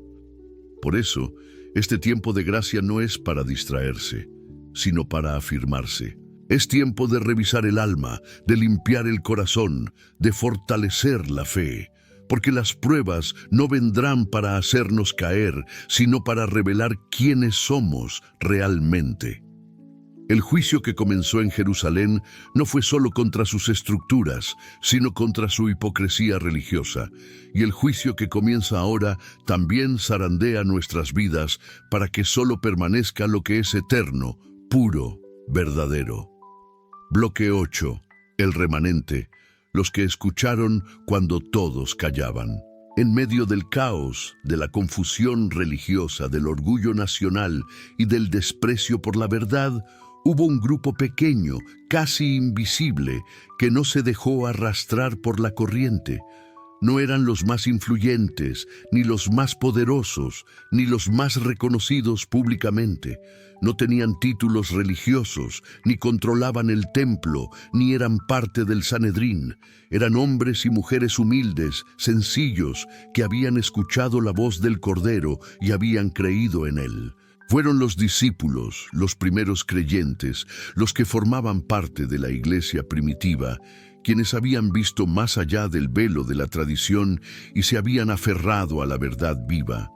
Por eso, este tiempo de gracia no es para distraerse, sino para afirmarse. Es tiempo de revisar el alma, de limpiar el corazón, de fortalecer la fe, porque las pruebas no vendrán para hacernos caer, sino para revelar quiénes somos realmente. El juicio que comenzó en Jerusalén no fue solo contra sus estructuras, sino contra su hipocresía religiosa. Y el juicio que comienza ahora también zarandea nuestras vidas para que solo permanezca lo que es eterno, puro, verdadero. Bloque 8. El remanente. Los que escucharon cuando todos callaban. En medio del caos, de la confusión religiosa, del orgullo nacional y del desprecio por la verdad, hubo un grupo pequeño, casi invisible, que no se dejó arrastrar por la corriente. No eran los más influyentes, ni los más poderosos, ni los más reconocidos públicamente. No tenían títulos religiosos, ni controlaban el templo, ni eran parte del Sanedrín. Eran hombres y mujeres humildes, sencillos, que habían escuchado la voz del Cordero y habían creído en él. Fueron los discípulos, los primeros creyentes, los que formaban parte de la iglesia primitiva, quienes habían visto más allá del velo de la tradición y se habían aferrado a la verdad viva.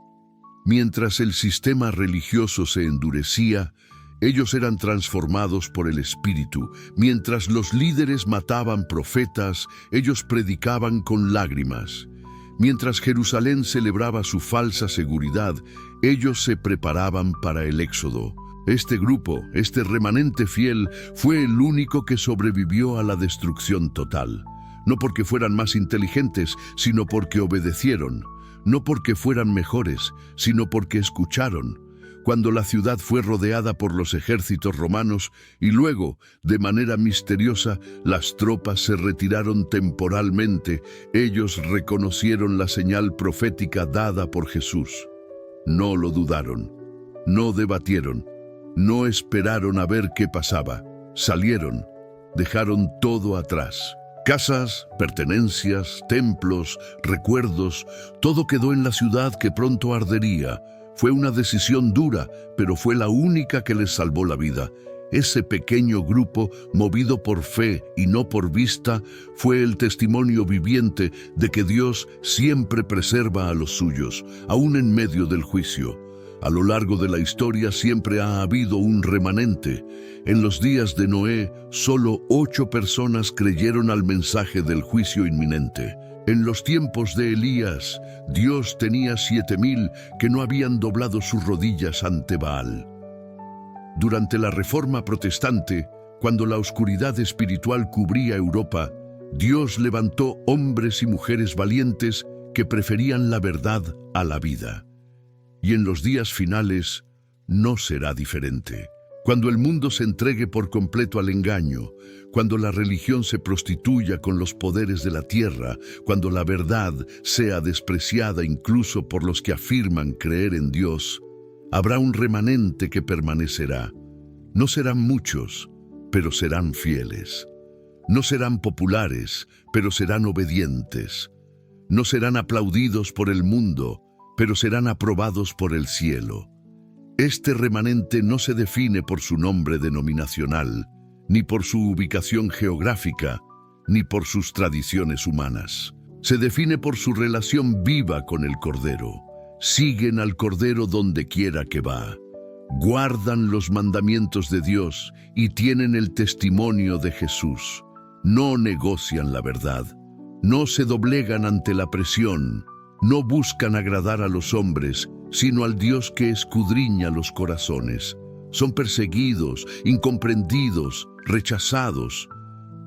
Mientras el sistema religioso se endurecía, ellos eran transformados por el Espíritu. Mientras los líderes mataban profetas, ellos predicaban con lágrimas. Mientras Jerusalén celebraba su falsa seguridad, ellos se preparaban para el éxodo. Este grupo, este remanente fiel, fue el único que sobrevivió a la destrucción total. No porque fueran más inteligentes, sino porque obedecieron. No porque fueran mejores, sino porque escucharon. Cuando la ciudad fue rodeada por los ejércitos romanos y luego, de manera misteriosa, las tropas se retiraron temporalmente, ellos reconocieron la señal profética dada por Jesús. No lo dudaron, no debatieron, no esperaron a ver qué pasaba. Salieron, dejaron todo atrás. Casas, pertenencias, templos, recuerdos, todo quedó en la ciudad que pronto ardería. Fue una decisión dura, pero fue la única que les salvó la vida. Ese pequeño grupo, movido por fe y no por vista, fue el testimonio viviente de que Dios siempre preserva a los suyos, aún en medio del juicio. A lo largo de la historia siempre ha habido un remanente. En los días de Noé, solo 8 personas creyeron al mensaje del juicio inminente. En los tiempos de Elías, Dios tenía 7,000 que no habían doblado sus rodillas ante Baal. Durante la Reforma Protestante, cuando la oscuridad espiritual cubría Europa, Dios levantó hombres y mujeres valientes que preferían la verdad a la vida. Y en los días finales no será diferente. Cuando el mundo se entregue por completo al engaño, cuando la religión se prostituya con los poderes de la tierra, cuando la verdad sea despreciada incluso por los que afirman creer en Dios, habrá un remanente que permanecerá. No serán muchos, pero serán fieles. No serán populares, pero serán obedientes. No serán aplaudidos por el mundo, pero serán aprobados por el cielo. Este remanente no se define por su nombre denominacional, ni por su ubicación geográfica, ni por sus tradiciones humanas. Se define por su relación viva con el Cordero. Siguen al Cordero donde quiera que va. Guardan los mandamientos de Dios y tienen el testimonio de Jesús. No negocian la verdad. No se doblegan ante la presión. No buscan agradar a los hombres, sino al Dios que escudriña los corazones. Son perseguidos, incomprendidos, rechazados,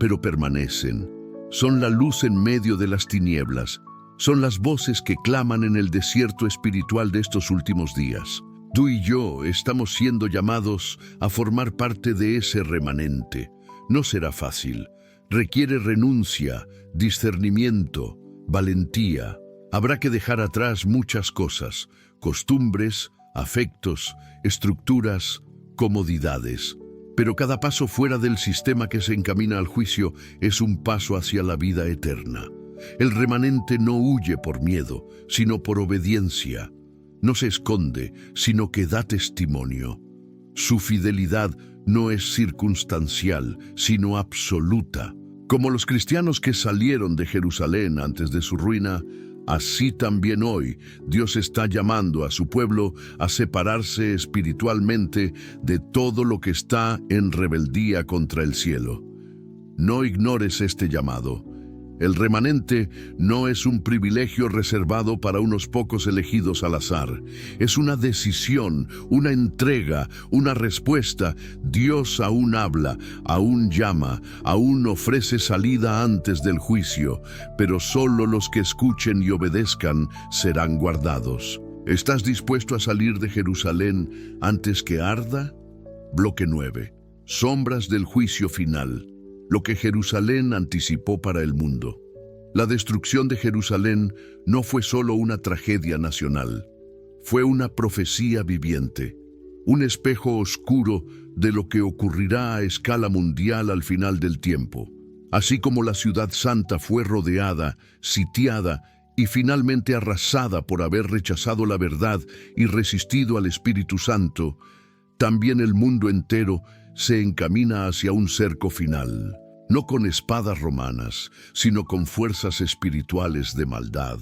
pero permanecen. Son la luz en medio de las tinieblas. Son las voces que claman en el desierto espiritual de estos últimos días. Tú y yo estamos siendo llamados a formar parte de ese remanente. No será fácil. Requiere renuncia, discernimiento, valentía. Habrá que dejar atrás muchas cosas, costumbres, afectos, estructuras, comodidades. Pero cada paso fuera del sistema que se encamina al juicio es un paso hacia la vida eterna. El remanente no huye por miedo, sino por obediencia. No se esconde, sino que da testimonio. Su fidelidad no es circunstancial, sino absoluta. Como los cristianos que salieron de Jerusalén antes de su ruina, así también hoy Dios está llamando a su pueblo a separarse espiritualmente de todo lo que está en rebeldía contra el cielo. No ignores este llamado. El remanente no es un privilegio reservado para unos pocos elegidos al azar. Es una decisión, una entrega, una respuesta. Dios aún habla, aún llama, aún ofrece salida antes del juicio, pero solo los que escuchen y obedezcan serán guardados. ¿Estás dispuesto a salir de Jerusalén antes que arda? Bloque 9. Sombras del juicio final. Lo que Jerusalén anticipó para el mundo. La destrucción de Jerusalén no fue solo una tragedia nacional, fue una profecía viviente, un espejo oscuro de lo que ocurrirá a escala mundial al final del tiempo. Así como la ciudad santa fue rodeada, sitiada y finalmente arrasada por haber rechazado la verdad y resistido al Espíritu Santo, también el mundo entero se encamina hacia un cerco final, no con espadas romanas, sino con fuerzas espirituales de maldad,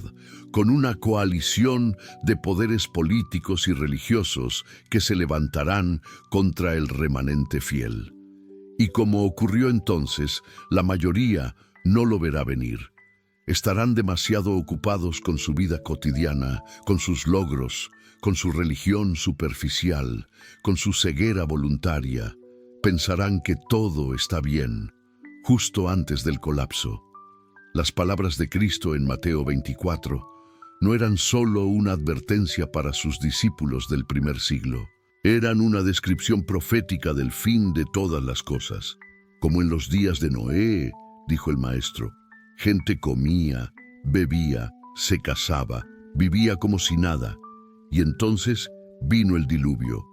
con una coalición de poderes políticos y religiosos que se levantarán contra el remanente fiel. Y como ocurrió entonces, la mayoría no lo verá venir. Estarán demasiado ocupados con su vida cotidiana, con sus logros, con su religión superficial, con su ceguera voluntaria. Pensarán que todo está bien, justo antes del colapso. Las palabras de Cristo en Mateo 24 no eran solo una advertencia para sus discípulos del primer siglo, eran una descripción profética del fin de todas las cosas. Como en los días de Noé, dijo el Maestro, gente comía, bebía, se casaba, vivía como si nada, y entonces vino el diluvio.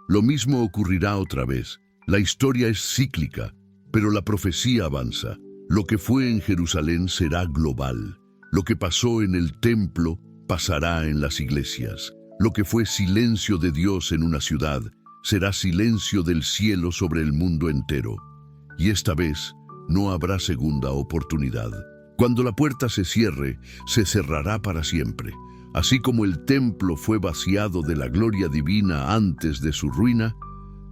Lo mismo ocurrirá otra vez. La historia es cíclica, pero la profecía avanza. Lo que fue en Jerusalén será global. Lo que pasó en el templo pasará en las iglesias. Lo que fue silencio de Dios en una ciudad será silencio del cielo sobre el mundo entero. Y esta vez no habrá segunda oportunidad. Cuando la puerta se cierre, se cerrará para siempre. Así como el templo fue vaciado de la gloria divina antes de su ruina,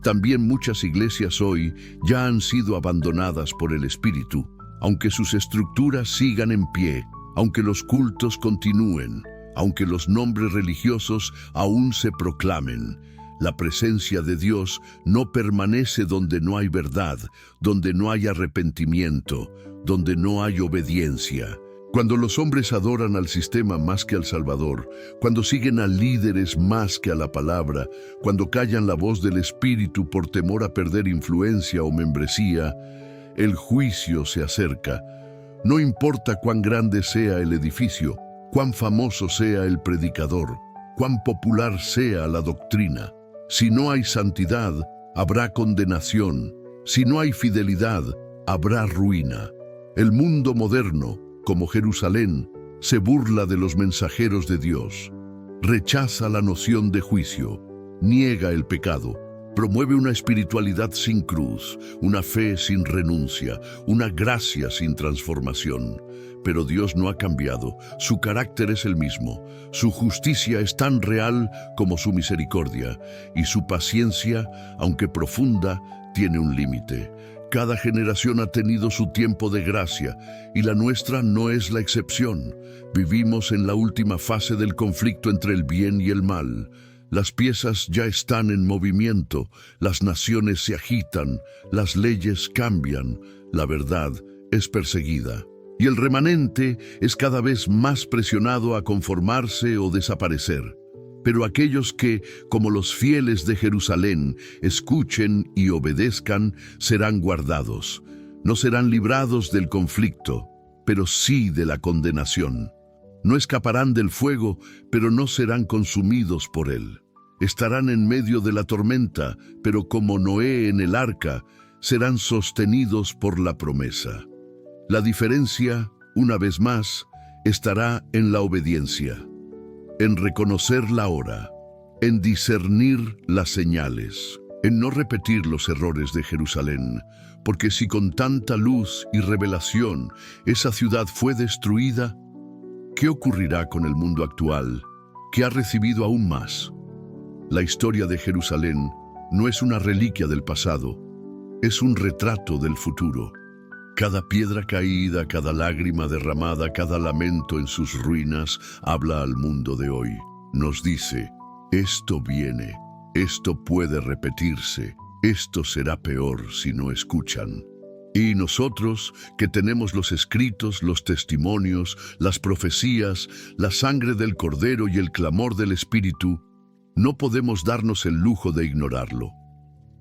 también muchas iglesias hoy ya han sido abandonadas por el Espíritu, aunque sus estructuras sigan en pie, aunque los cultos continúen, aunque los nombres religiosos aún se proclamen. La presencia de Dios no permanece donde no hay verdad, donde no hay arrepentimiento, donde no hay obediencia. Cuando los hombres adoran al sistema más que al Salvador, cuando siguen a líderes más que a la palabra, cuando callan la voz del Espíritu por temor a perder influencia o membresía, el juicio se acerca. No importa cuán grande sea el edificio, cuán famoso sea el predicador, cuán popular sea la doctrina. Si no hay santidad, habrá condenación. Si no hay fidelidad, habrá ruina. El mundo moderno, como Jerusalén, se burla de los mensajeros de Dios, rechaza la noción de juicio, niega el pecado, promueve una espiritualidad sin cruz, una fe sin renuncia, una gracia sin transformación. Pero Dios no ha cambiado, su carácter es el mismo, su justicia es tan real como su misericordia, y su paciencia, aunque profunda, tiene un límite. Cada generación ha tenido su tiempo de gracia y la nuestra no es la excepción. Vivimos en la última fase del conflicto entre el bien y el mal. Las piezas ya están en movimiento, las naciones se agitan, las leyes cambian, la verdad es perseguida. Y el remanente es cada vez más presionado a conformarse o desaparecer. Pero aquellos que, como los fieles de Jerusalén, escuchen y obedezcan, serán guardados. No serán librados del conflicto, pero sí de la condenación. No escaparán del fuego, pero no serán consumidos por él. Estarán en medio de la tormenta, pero como Noé en el arca, serán sostenidos por la promesa. La diferencia, una vez más, estará en la obediencia, en reconocer la hora, en discernir las señales, en no repetir los errores de Jerusalén, porque si con tanta luz y revelación esa ciudad fue destruida, ¿qué ocurrirá con el mundo actual, que ha recibido aún más? La historia de Jerusalén no es una reliquia del pasado, es un retrato del futuro. Cada piedra caída, cada lágrima derramada, cada lamento en sus ruinas habla al mundo de hoy. Nos dice, esto viene, esto puede repetirse, esto será peor si no escuchan. Y nosotros, que tenemos los escritos, los testimonios, las profecías, la sangre del Cordero y el clamor del Espíritu, no podemos darnos el lujo de ignorarlo,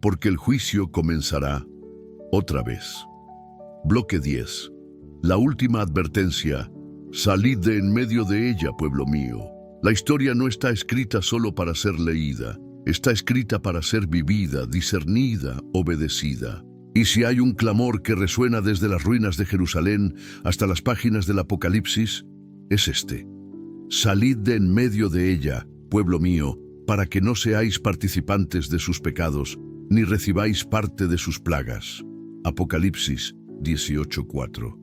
porque el juicio comenzará otra vez. Bloque 10. La última advertencia. Salid de en medio de ella, pueblo mío. La historia no está escrita solo para ser leída, está escrita para ser vivida, discernida, obedecida. Y si hay un clamor que resuena desde las ruinas de Jerusalén hasta las páginas del Apocalipsis, es este. Salid de en medio de ella, pueblo mío, para que no seáis participantes de sus pecados, ni recibáis parte de sus plagas. Apocalipsis 18:4.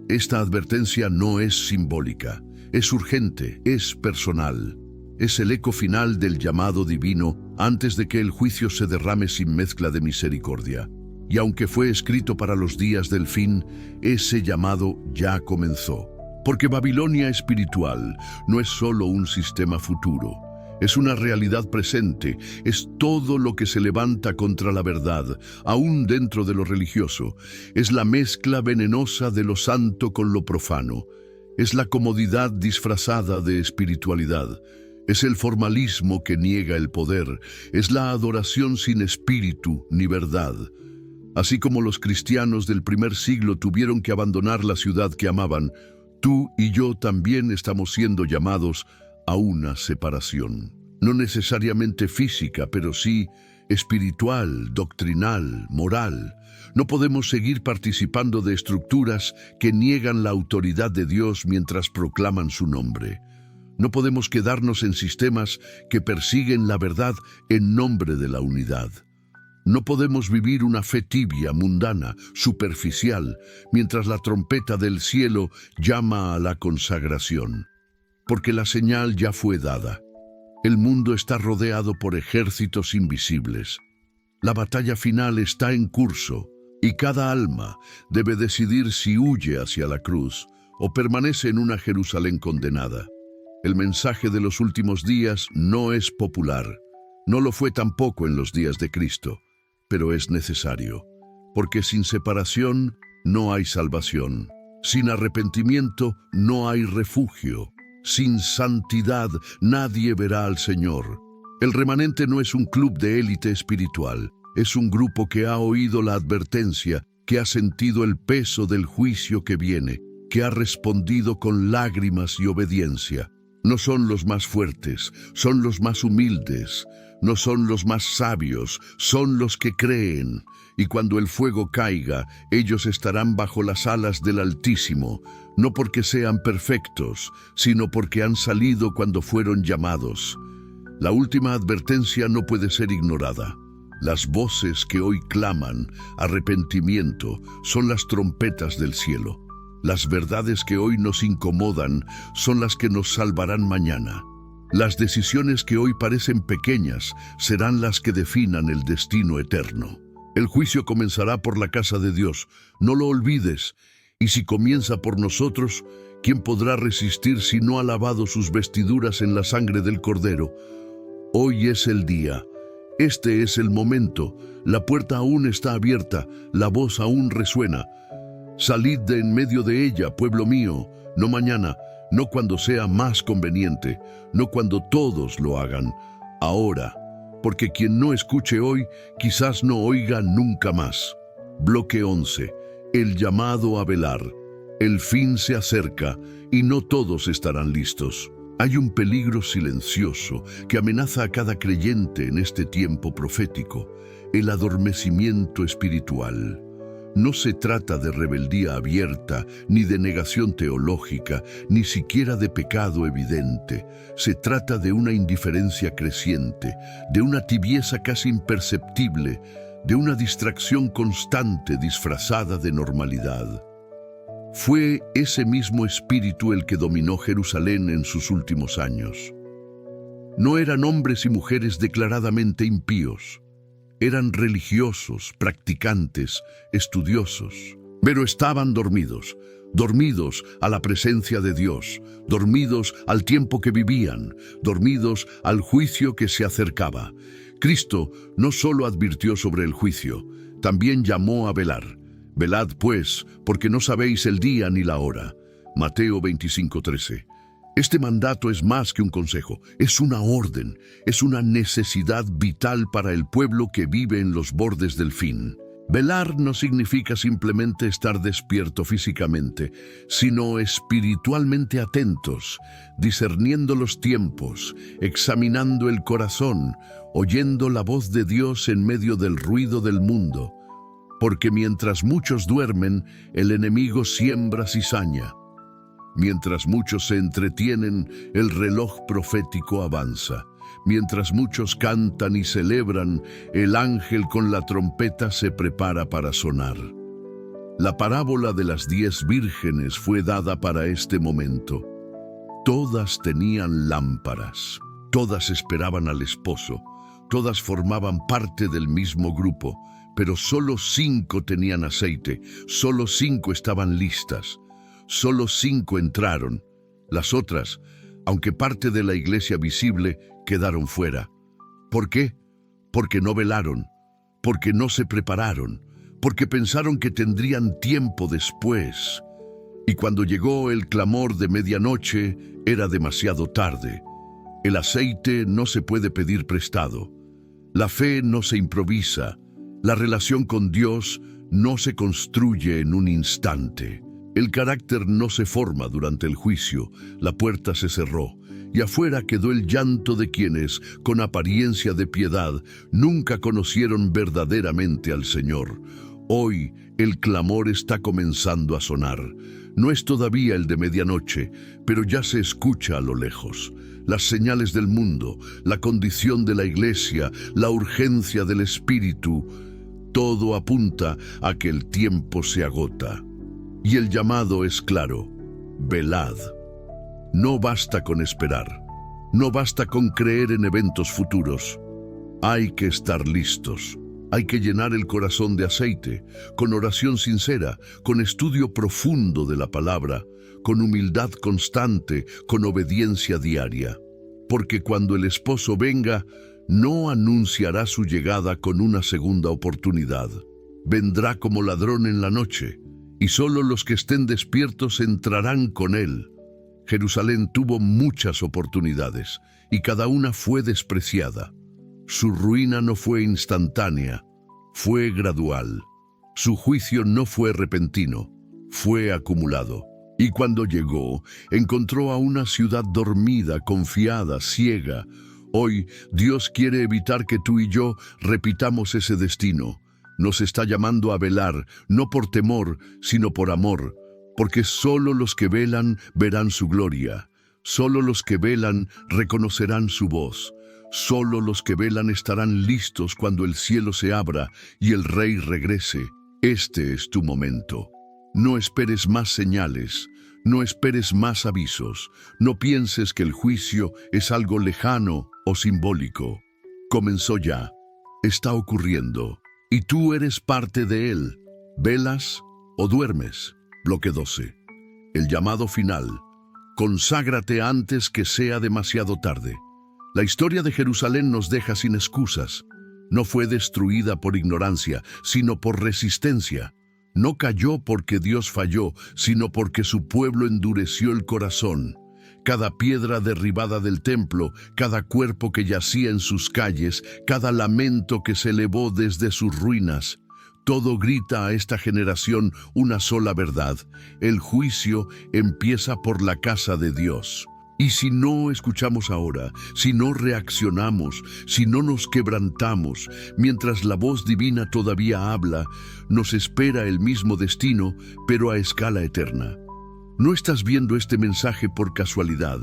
Esta advertencia no es simbólica, es urgente, es personal. Es el eco final del llamado divino antes de que el juicio se derrame sin mezcla de misericordia. Y aunque fue escrito para los días del fin, ese llamado ya comenzó. Porque Babilonia espiritual no es solo un sistema futuro, es una realidad presente, es todo lo que se levanta contra la verdad, aún dentro de lo religioso. Es la mezcla venenosa de lo santo con lo profano. Es la comodidad disfrazada de espiritualidad. Es el formalismo que niega el poder. Es la adoración sin espíritu ni verdad. Así como los cristianos del primer siglo tuvieron que abandonar la ciudad que amaban, tú y yo también estamos siendo llamados a una separación. No necesariamente física, pero sí espiritual, doctrinal, moral. No podemos seguir participando de estructuras que niegan la autoridad de Dios mientras proclaman su nombre. No podemos quedarnos en sistemas que persiguen la verdad en nombre de la unidad. No podemos vivir una fe tibia, mundana, superficial, mientras la trompeta del cielo llama a la consagración. Porque la señal ya fue dada. El mundo está rodeado por ejércitos invisibles. La batalla final está en curso y cada alma debe decidir si huye hacia la cruz o permanece en una Jerusalén condenada. El mensaje de los últimos días no es popular. No lo fue tampoco en los días de Cristo, pero es necesario, porque sin separación no hay salvación. Sin arrepentimiento no hay refugio. Sin santidad nadie verá al Señor. El remanente no es un club de élite espiritual, es un grupo que ha oído la advertencia, que ha sentido el peso del juicio que viene, que ha respondido con lágrimas y obediencia. No son los más fuertes, son los más humildes. No son los más sabios, son los que creen. Y cuando el fuego caiga, ellos estarán bajo las alas del Altísimo, no porque sean perfectos, sino porque han salido cuando fueron llamados. La última advertencia no puede ser ignorada. Las voces que hoy claman arrepentimiento son las trompetas del cielo. Las verdades que hoy nos incomodan son las que nos salvarán mañana. Las decisiones que hoy parecen pequeñas serán las que definan el destino eterno. El juicio comenzará por la casa de Dios, no lo olvides. Y si comienza por nosotros, ¿quién podrá resistir si no ha lavado sus vestiduras en la sangre del Cordero? Hoy es el día. Este es el momento. La puerta aún está abierta, la voz aún resuena. Salid de en medio de ella, pueblo mío, no mañana, no cuando sea más conveniente, no cuando todos lo hagan, ahora, porque quien no escuche hoy, quizás no oiga nunca más. Bloque 11. El llamado a velar. El fin se acerca y no todos estarán listos. Hay un peligro silencioso que amenaza a cada creyente en este tiempo profético: el adormecimiento espiritual. No se trata de rebeldía abierta, ni de negación teológica, ni siquiera de pecado evidente. Se trata de una indiferencia creciente, de una tibieza casi imperceptible, de una distracción constante disfrazada de normalidad. Fue ese mismo espíritu el que dominó Jerusalén en sus últimos años. No eran hombres y mujeres declaradamente impíos. Eran religiosos, practicantes, estudiosos, pero estaban dormidos, dormidos a la presencia de Dios, dormidos al tiempo que vivían, dormidos al juicio que se acercaba. Cristo no solo advirtió sobre el juicio, también llamó a velar. Velad pues, porque no sabéis el día ni la hora. Mateo 25:13. Este mandato es más que un consejo, es una orden, es una necesidad vital para el pueblo que vive en los bordes del fin. Velar no significa simplemente estar despierto físicamente, sino espiritualmente atentos, discerniendo los tiempos, examinando el corazón, oyendo la voz de Dios en medio del ruido del mundo. Porque mientras muchos duermen, el enemigo siembra cizaña. Mientras muchos se entretienen, el reloj profético avanza. Mientras muchos cantan y celebran, el ángel con la trompeta se prepara para sonar. La parábola de las 10 vírgenes fue dada para este momento. Todas tenían lámparas, todas esperaban al esposo, todas formaban parte del mismo grupo, pero solo 5 tenían aceite, solo 5 estaban listas. Solo 5 entraron. Las otras, aunque parte de la iglesia visible, quedaron fuera. ¿Por qué? Porque no velaron, porque no se prepararon, porque pensaron que tendrían tiempo después. Y cuando llegó el clamor de medianoche, era demasiado tarde. El aceite no se puede pedir prestado. La fe no se improvisa. La relación con Dios no se construye en un instante. El carácter no se forma durante el juicio, la puerta se cerró, y afuera quedó el llanto de quienes, con apariencia de piedad, nunca conocieron verdaderamente al Señor. Hoy el clamor está comenzando a sonar. No es todavía el de medianoche, pero ya se escucha a lo lejos. Las señales del mundo, la condición de la iglesia, la urgencia del Espíritu, todo apunta a que el tiempo se agota. Y el llamado es claro: velad. No basta con esperar, no basta con creer en eventos futuros. Hay que estar listos, hay que llenar el corazón de aceite, con oración sincera, con estudio profundo de la palabra, con humildad constante, con obediencia diaria. Porque cuando el esposo venga, no anunciará su llegada con una segunda oportunidad. Vendrá como ladrón en la noche, y solo los que estén despiertos entrarán con él. Jerusalén tuvo muchas oportunidades, y cada una fue despreciada. Su ruina no fue instantánea, fue gradual. Su juicio no fue repentino, fue acumulado. Y cuando llegó, encontró a una ciudad dormida, confiada, ciega. Hoy, Dios quiere evitar que tú y yo repitamos ese destino. Nos está llamando a velar, no por temor, sino por amor, porque solo los que velan verán su gloria, solo los que velan reconocerán su voz, solo los que velan estarán listos cuando el cielo se abra y el Rey regrese. Este es tu momento. No esperes más señales, no esperes más avisos, no pienses que el juicio es algo lejano o simbólico. Comenzó ya, está ocurriendo. Y tú eres parte de él. ¿Velas o duermes? Bloque 12. El llamado final. Conságrate antes que sea demasiado tarde. La historia de Jerusalén nos deja sin excusas. No fue destruida por ignorancia, sino por resistencia. No cayó porque Dios falló, sino porque su pueblo endureció el corazón. Cada piedra derribada del templo, cada cuerpo que yacía en sus calles, cada lamento que se elevó desde sus ruinas, todo grita a esta generación una sola verdad: el juicio empieza por la casa de Dios. Y si no escuchamos ahora, si no reaccionamos, si no nos quebrantamos, mientras la voz divina todavía habla, nos espera el mismo destino, pero a escala eterna. No estás viendo este mensaje por casualidad,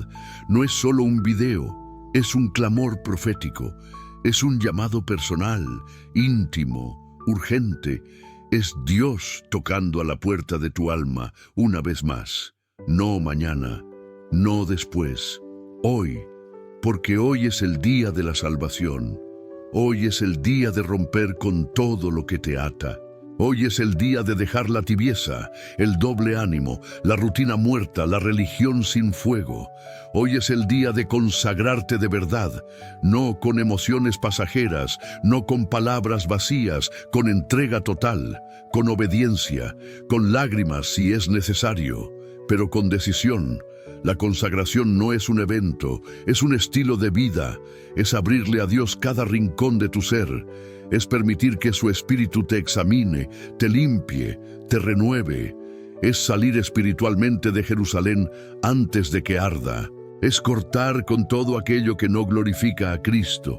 no es solo un video, es un clamor profético, es un llamado personal, íntimo, urgente, es Dios tocando a la puerta de tu alma una vez más, no mañana. No después, hoy, porque hoy es el día de la salvación. Hoy es el día de romper con todo lo que te ata. Hoy es el día de dejar la tibieza, el doble ánimo, la rutina muerta, la religión sin fuego. Hoy es el día de consagrarte de verdad, no con emociones pasajeras, no con palabras vacías, con entrega total, con obediencia, con lágrimas si es necesario, pero con decisión. La consagración no es un evento, es un estilo de vida, es abrirle a Dios cada rincón de tu ser, es permitir que su Espíritu te examine, te limpie, te renueve, es salir espiritualmente de Jerusalén antes de que arda, es cortar con todo aquello que no glorifica a Cristo,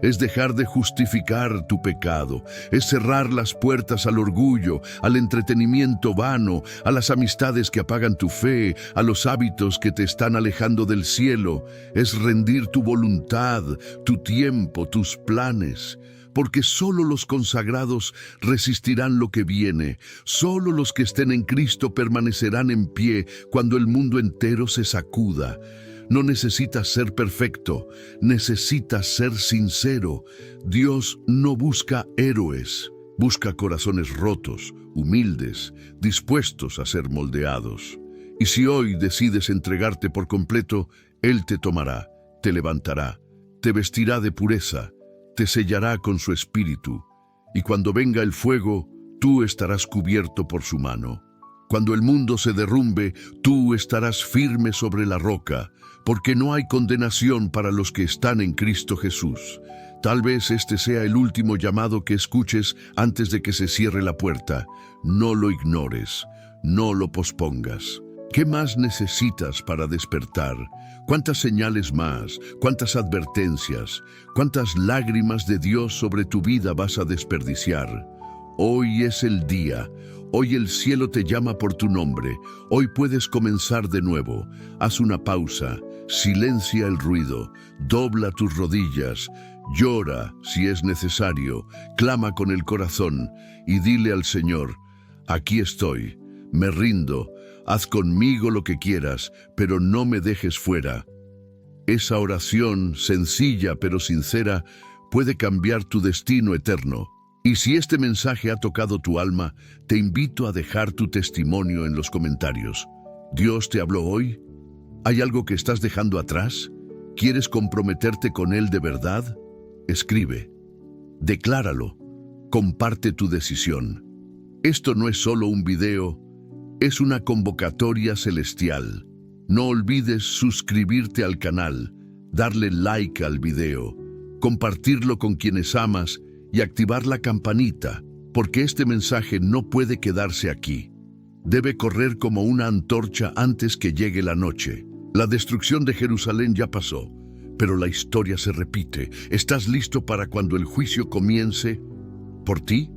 es dejar de justificar tu pecado, es cerrar las puertas al orgullo, al entretenimiento vano, a las amistades que apagan tu fe, a los hábitos que te están alejando del cielo, es rendir tu voluntad, tu tiempo, tus planes, porque solo los consagrados resistirán lo que viene, solo los que estén en Cristo permanecerán en pie cuando el mundo entero se sacuda. No necesitas ser perfecto, necesitas ser sincero. Dios no busca héroes, busca corazones rotos, humildes, dispuestos a ser moldeados. Y si hoy decides entregarte por completo, Él te tomará, te levantará, te vestirá de pureza, te sellará con su espíritu, y cuando venga el fuego, tú estarás cubierto por su mano. Cuando el mundo se derrumbe, tú estarás firme sobre la roca, porque no hay condenación para los que están en Cristo Jesús. Tal vez este sea el último llamado que escuches antes de que se cierre la puerta. No lo ignores, no lo pospongas. ¿Qué más necesitas para despertar? ¿Cuántas señales más? ¿Cuántas advertencias? ¿Cuántas lágrimas de Dios sobre tu vida vas a desperdiciar? Hoy es el día. Hoy el cielo te llama por tu nombre. Hoy puedes comenzar de nuevo. Haz una pausa. Silencia el ruido. Dobla tus rodillas. Llora si es necesario. Clama con el corazón y dile al Señor: aquí estoy. Me rindo. Haz conmigo lo que quieras, pero no me dejes fuera. Esa oración, sencilla pero sincera, puede cambiar tu destino eterno. Y si este mensaje ha tocado tu alma, te invito a dejar tu testimonio en los comentarios. ¿Dios te habló hoy? ¿Hay algo que estás dejando atrás? ¿Quieres comprometerte con Él de verdad? Escribe. Decláralo. Comparte tu decisión. Esto no es solo un video, es una convocatoria celestial. No olvides suscribirte al canal, darle like al video, compartirlo con quienes amas y activar la campanita, porque este mensaje no puede quedarse aquí. Debe correr como una antorcha antes que llegue la noche. La destrucción de Jerusalén ya pasó, pero la historia se repite. ¿Estás listo para cuando el juicio comience por ti?